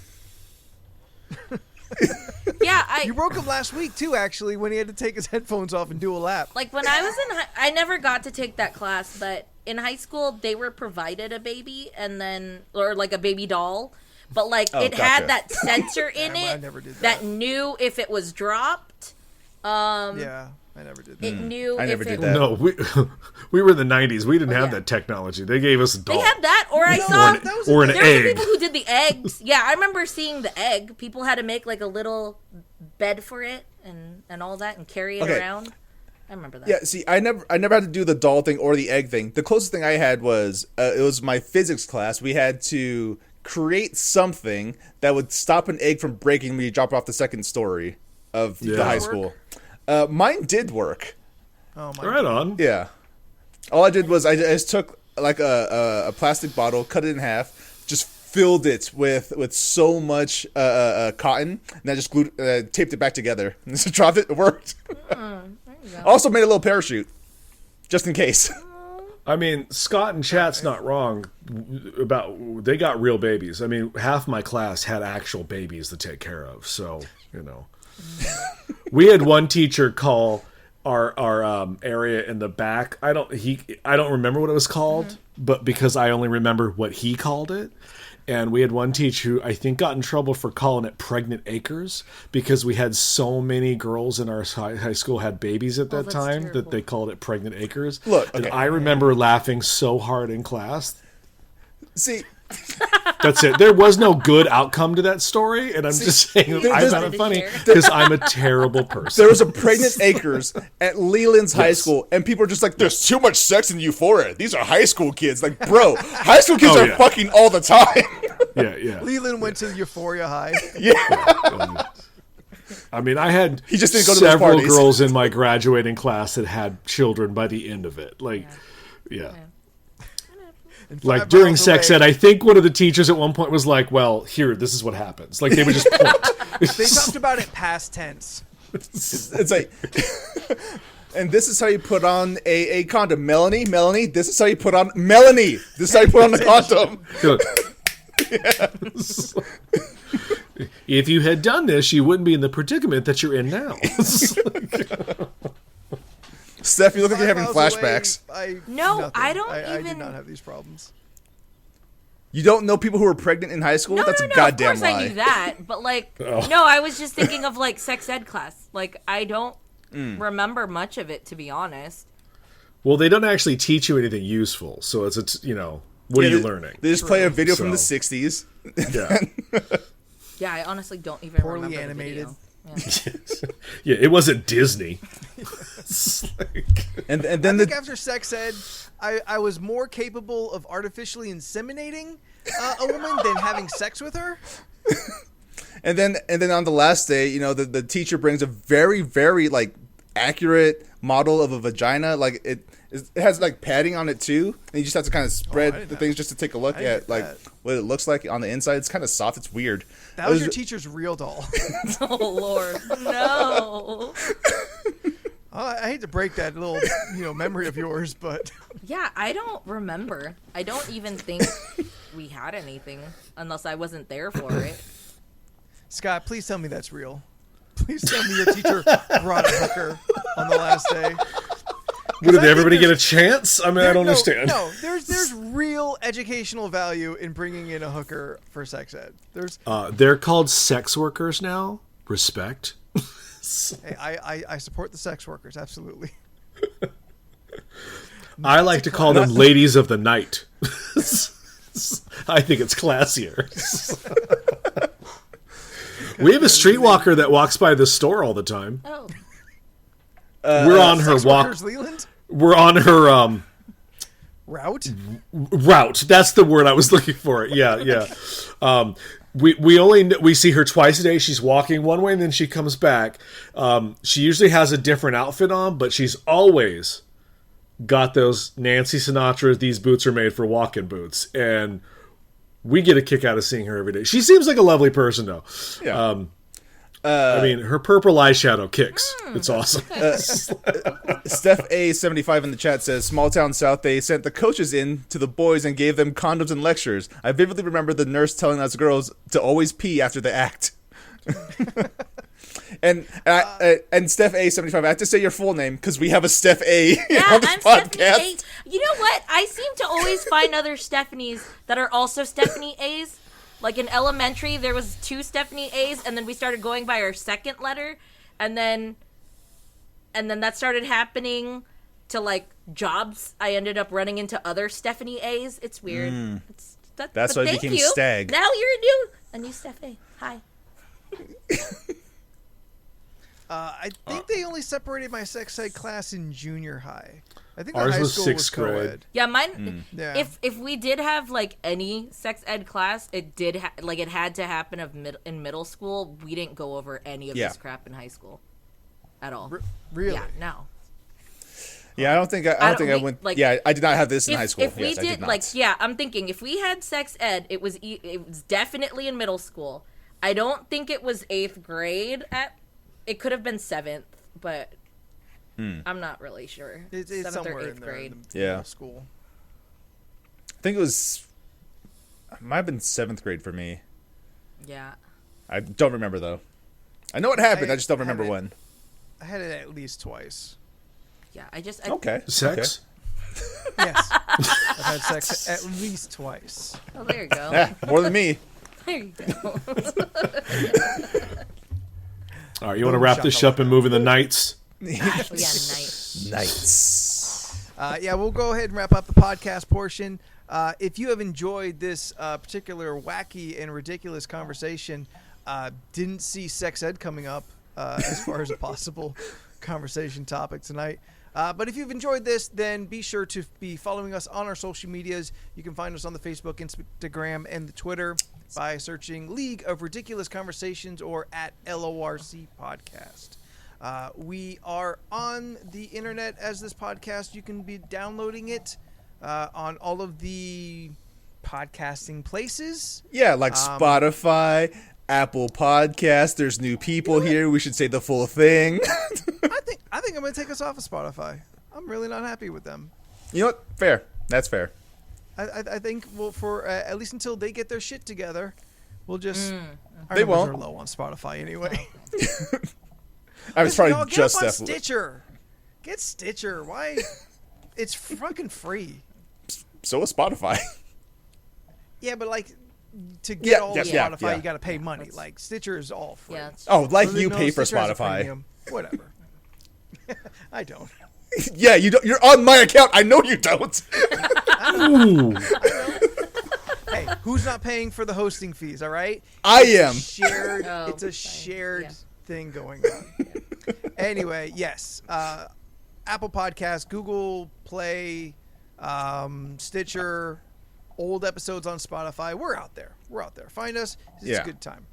Yeah, You broke him last week too, actually, when he had to take his headphones off and do a lap. like when I was in I never got to take that class, but in high school they were provided a baby and then or like a baby doll, but like Oh, it gotcha. had that sensor in Yeah, I it never did that that. knew if it was dropped. Yeah, I never did that. It knew I never if did it that. No, we were in the 90s. We didn't have yeah. that technology. They gave us a doll. They had that, or I No, saw Or an, that was or an there were egg. people who did the eggs. Yeah, I remember seeing the egg. People had to make like a little bed for it and all that and carry it Okay. around. I remember that. Yeah, see, I never had to do the doll thing or the egg thing. The closest thing I had was it was my physics class. We had to create something that would stop an egg from breaking when you drop it off the second story of Yeah. the high Work? school. Mine did work. Oh my Right on. Yeah. All I did was I just took like a plastic bottle, cut it in half, just filled it with so much cotton, and I just glued taped it back together. And just dropped it. It worked. There you go. Also made a little parachute, just in case. I mean, Scott and Chat's not wrong about they got real babies. I mean, half my class had actual babies to take care of. So, you know. We had one teacher call our area in the back. I don't remember what it was called, but because I only remember what he called it. And we had one teacher who I think got in trouble for calling it Pregnant Acres because we had so many girls in our high school had babies at that that's time terrible. that they called it Pregnant Acres. Look, and okay. I remember laughing so hard in class. See, That's it. There was no good outcome to that story, and I'm just saying that I found it funny because I'm a terrible person. There was a pregnant acres at Leland's high school, and people are just like, "There's too much sex in Euphoria. These are high school kids." Like, bro, high school kids are fucking all the time. Yeah. Leland went to Euphoria High. I mean, I had He just didn't go to those several parties. girls in my graduating class that had children by the end of it. Like, yeah. And Like 5 during miles sex away, ed, I think one of the teachers at one point was like, "Well, here, this is what happens." Like they would just point. they talked about it past tense. It's like, and this is how you put on a condom. Melanie, this is how you put on Melanie. This is how you put on the condom. If you had done this, you wouldn't be in the predicament that you're in now. Steph, you look like you're 5 having miles flashbacks. away, No, nothing. I don't I do even- not have these problems. You don't know people who were pregnant in high school? No, That's no, a no. goddamn Of course lie. I knew that, but like, Oh. no, I was just thinking of like sex ed class. Like, I don't remember much of it, to be honest. Well, they don't actually teach you anything useful, so it's what are you learning? They just play a video from the So. 60s. Yeah. Yeah, I honestly don't even Poorly remember animated. the video. Yeah. Yeah, it wasn't Disney. It's like- And I then think after sex ed, I was more capable of artificially inseminating a woman than having sex with her. And then on the last day, you know, the teacher brings a very, very like accurate model of a vagina. Like it has like padding on it too, and you just have to kind of spread didn't the know. things just to take a look I didn't at get like that. what it looks like on the inside. It's kind of soft. It's weird. That was your teacher's real doll. Oh Lord, no. I hate to break that little memory of yours, but Yeah, I don't remember. I don't even think we had anything unless I wasn't there for it. Scott, please tell me that's real. Please tell me your teacher brought a hooker on the last day. What, did I think everybody get a there's- chance? I mean, I don't understand. No, there's real educational value in bringing in a hooker for sex ed. They're called sex workers now. Respect. Hey, I support the sex workers, absolutely. I like to call them ladies of the night. I think it's classier. We have a streetwalker that walks by the store all the time. Oh, We're on her Sex walk. workers Leland? We're on her Route? route. That's the word I was looking for. Yeah. We see her twice a day. She's walking one way and then she comes back. She usually has a different outfit on, but she's always got those Nancy Sinatra, these boots are made for walking boots. And we get a kick out of seeing her every day. She seems like a lovely person, though. Yeah. I mean, her purple eyeshadow kicks. It's awesome. Steph A75 in the chat says, small town South, they sent the coaches in to the boys and gave them condoms and lectures. I vividly remember the nurse telling us girls to always pee after the act. and Steph A75, I have to say your full name because we have a Steph A yeah, on this I'm podcast. Stephanie A. You know what? I seem to always find other Stephanies that are also Stephanie A's. Like in elementary, there was 2 Stephanie A's, and then we started going by our second letter, and then that started happening to like jobs. I ended up running into other Stephanie A's. It's weird. That's but why it thank became you. Stag. Now you're a new Steph A. Hi. I think they only separated my sex ed class in junior high. I think Ours the high was school sixth was grade. co-ed. Yeah, mine. Yeah. If we did have like any sex ed class, it did it had to happen in middle school. We didn't go over any of Yeah. this crap in high school, at all. Really? Yeah, no. Yeah, I don't think I we- went. like, yeah, I did not have this in If, high school. if we Yes, I did, not. like, yeah, I'm thinking if we had sex ed, it was definitely in middle school. I don't think it was 8th grade. It could have been 7th, but I'm not really sure. It's 7th somewhere or in 8th there grade. in the Yeah. middle school. I think it might have been 7th grade for me. Yeah. I don't remember though. I know what happened. I just don't remember have it- when. I had it at least twice. Yeah, I Okay. Sex? Yes. I've had sex at least twice. Oh, there you go. Yeah, more than me. There you go. All right, you want to wrap this up and move in the nights? Yeah, nice. Nights. Yeah, we'll go ahead and wrap up the podcast portion. If you have enjoyed this particular wacky and ridiculous conversation, didn't see sex ed coming up as far as a possible conversation topic tonight. But if you've enjoyed this, then be sure to be following us on our social medias. You can find us on the Facebook, Instagram, and the Twitter by searching League of Ridiculous Conversations or at LORC Podcast. We are on the internet as this podcast. You can be downloading it on all of the podcasting places. Yeah, like Spotify, Apple Podcasts. There's new people here. We should say the full thing. I think I'm going to take us off of Spotify. I'm really not happy with them. You know what? Fair. That's fair. I think for at least until they get their shit together, we'll just. Our They numbers won't. are low on Spotify anyway. I was probably Y'all, get just up on definitely. Stitcher. Get Stitcher. Why? It's fucking free. So is Spotify. Yeah, but like to get all of yeah, Spotify, yeah. you got to pay money. Like Stitcher is all free. Yeah. Oh, like So you no, pay for Stitcher has a Spotify. premium. Whatever. I don't. Yeah, you don't. You're on my account. I know you don't. Ooh. Hey, who's not paying for the hosting fees? All right. I am. Shared. Oh, It's a fine. shared Yeah. thing going on. Anyway, yes. Apple Podcasts, Google Play, Stitcher, old episodes on Spotify. We're out there. Find us. It's Yeah. a good time.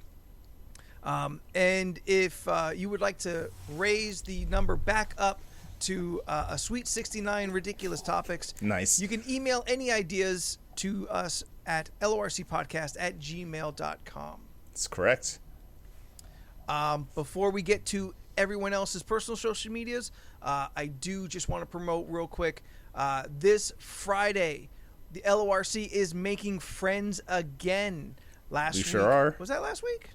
And if you would like to raise the number back up to a sweet 69 ridiculous topics, Nice. you can email any ideas to us at lorcpodcast@gmail.com. That's correct. Before we get to everyone else's personal social medias, I do just want to promote real quick. This Friday, the LORC is making friends again. Last We week, sure are. Was that last week?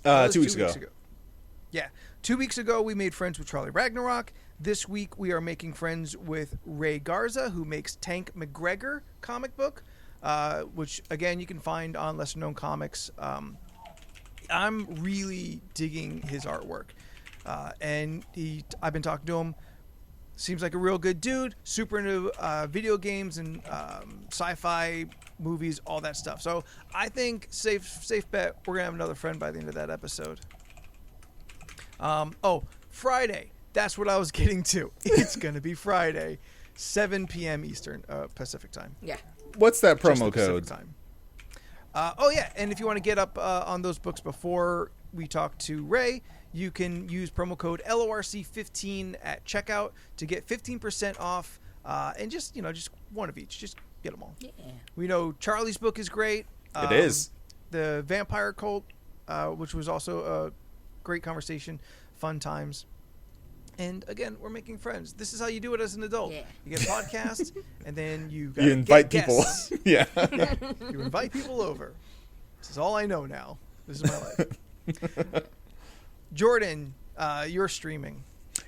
2 weeks ago. Yeah. 2 weeks ago, we made friends with Charlie Ragnarok. This week, we are making friends with Ray Garza, who makes Tank McGregor comic book, which, again, you can find on Lesser Known Comics. I'm really digging his artwork. And I've been talking to him. Seems like a real good dude. Super into video games and sci-fi movies, all that stuff. So I think safe bet we're gonna have another friend by the end of that episode. Friday. That's what I was getting to. It's gonna be Friday, 7 p.m. Eastern Pacific time. Yeah. What's that Just the promo Pacific code? time. And if you want to get up on those books before we talk to Ray, you can use promo code LORC15 at checkout to get 15% off. And just one of each. Just get them all. Yeah. We know Charlie's book is great. It is. The Vampire Cult, which was also a great conversation, fun times. And again, we're making friends. This is how you do it as an adult. Yeah. You get a podcast, and then you invite get people. guests. Yeah. Yeah, you invite people over. This is all I know now. This is my life. Jordan, you're streaming.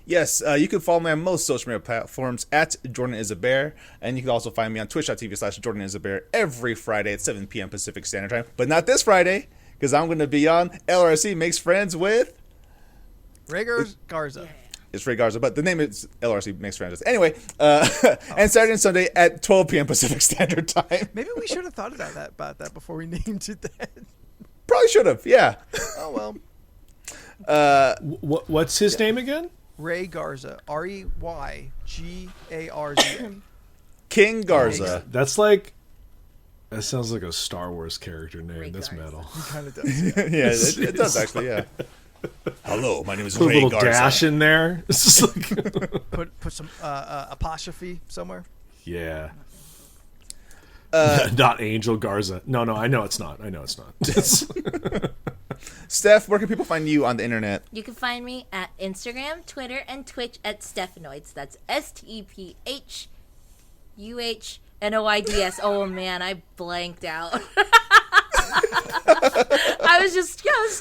Yes, you can follow me on most social media platforms at Jordan is a Bear, and you can also find me on twitch.tv/Jordan is a Bear every Friday at 7 p.m. Pacific Standard Time. But not this Friday, because I'm going to be on LRC Makes Friends with... Rhaegar Garza. It's Ray Garza, but the name is LRC Makes Friends with. Anyway, and Saturday and Sunday at 12 p.m. Pacific Standard Time. Maybe we should have thought about that before we named it that. Probably should have, yeah. Oh, well. What's his name again? Ray Garza. REYGARZA. King Garza. That's like. That sounds like a Star Wars character name. Ray That's Garza. metal. He kind of does. Yeah. Yeah, it does actually, yeah. Hello, my name is Put a Ray little Garza. dash in there. It's just like, Put some apostrophe somewhere. yeah. Not Angel Garza. No, I know it's not. Steph, where can people find you on the internet? You can find me at Instagram, Twitter, and Twitch at Stephanoids. That's STEPHUHNOIDS. Oh man, I blanked out. I was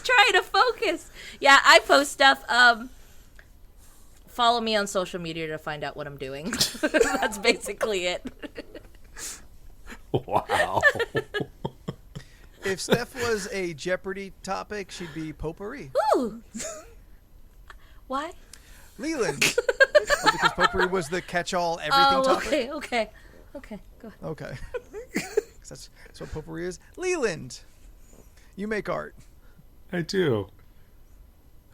trying to focus. Yeah, I post stuff. Follow me on social media to find out what I'm doing. That's basically it. Wow. If Steph was a Jeopardy topic, she'd be potpourri. Ooh. Why? Leland. Because potpourri was the catch-all everything topic. Okay, go ahead. Okay. That's what potpourri is. Leland, you make art. I do.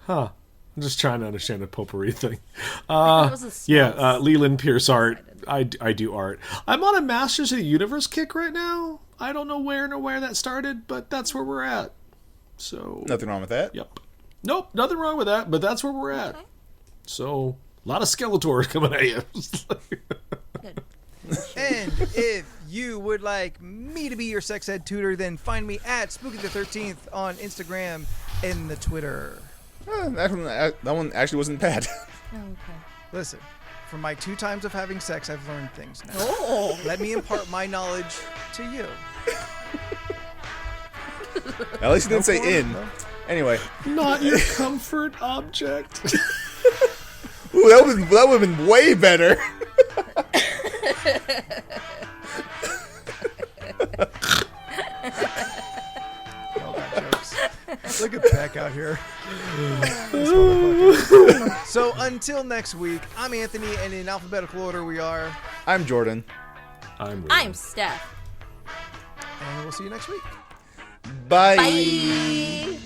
Huh. I'm just trying to understand the potpourri thing. It was a small Leland Pierce art. I do art. I'm on a Masters of the Universe kick right now. I don't know where that started, but that's where we're at. So Nothing wrong with that. Yep. Nope, nothing wrong with that, but that's where we're at. Okay. So a lot of Skeletors coming at you. Good. And if you would like me to be your sex ed tutor, then find me at Spooky the 13th on Instagram and the Twitter. That one actually wasn't bad. Okay. Listen, from my 2 times of having sex, I've learned things now. Oh. Let me impart my knowledge to you. At least you didn't say porn, in. no. Anyway. Not your comfort object. Ooh, that would have been way better. All that jokes. Look at Beck out here. So until next week, I'm Anthony, and in alphabetical order we are. I'm Jordan. I'm Steph. And we'll see you next week. Bye. Bye.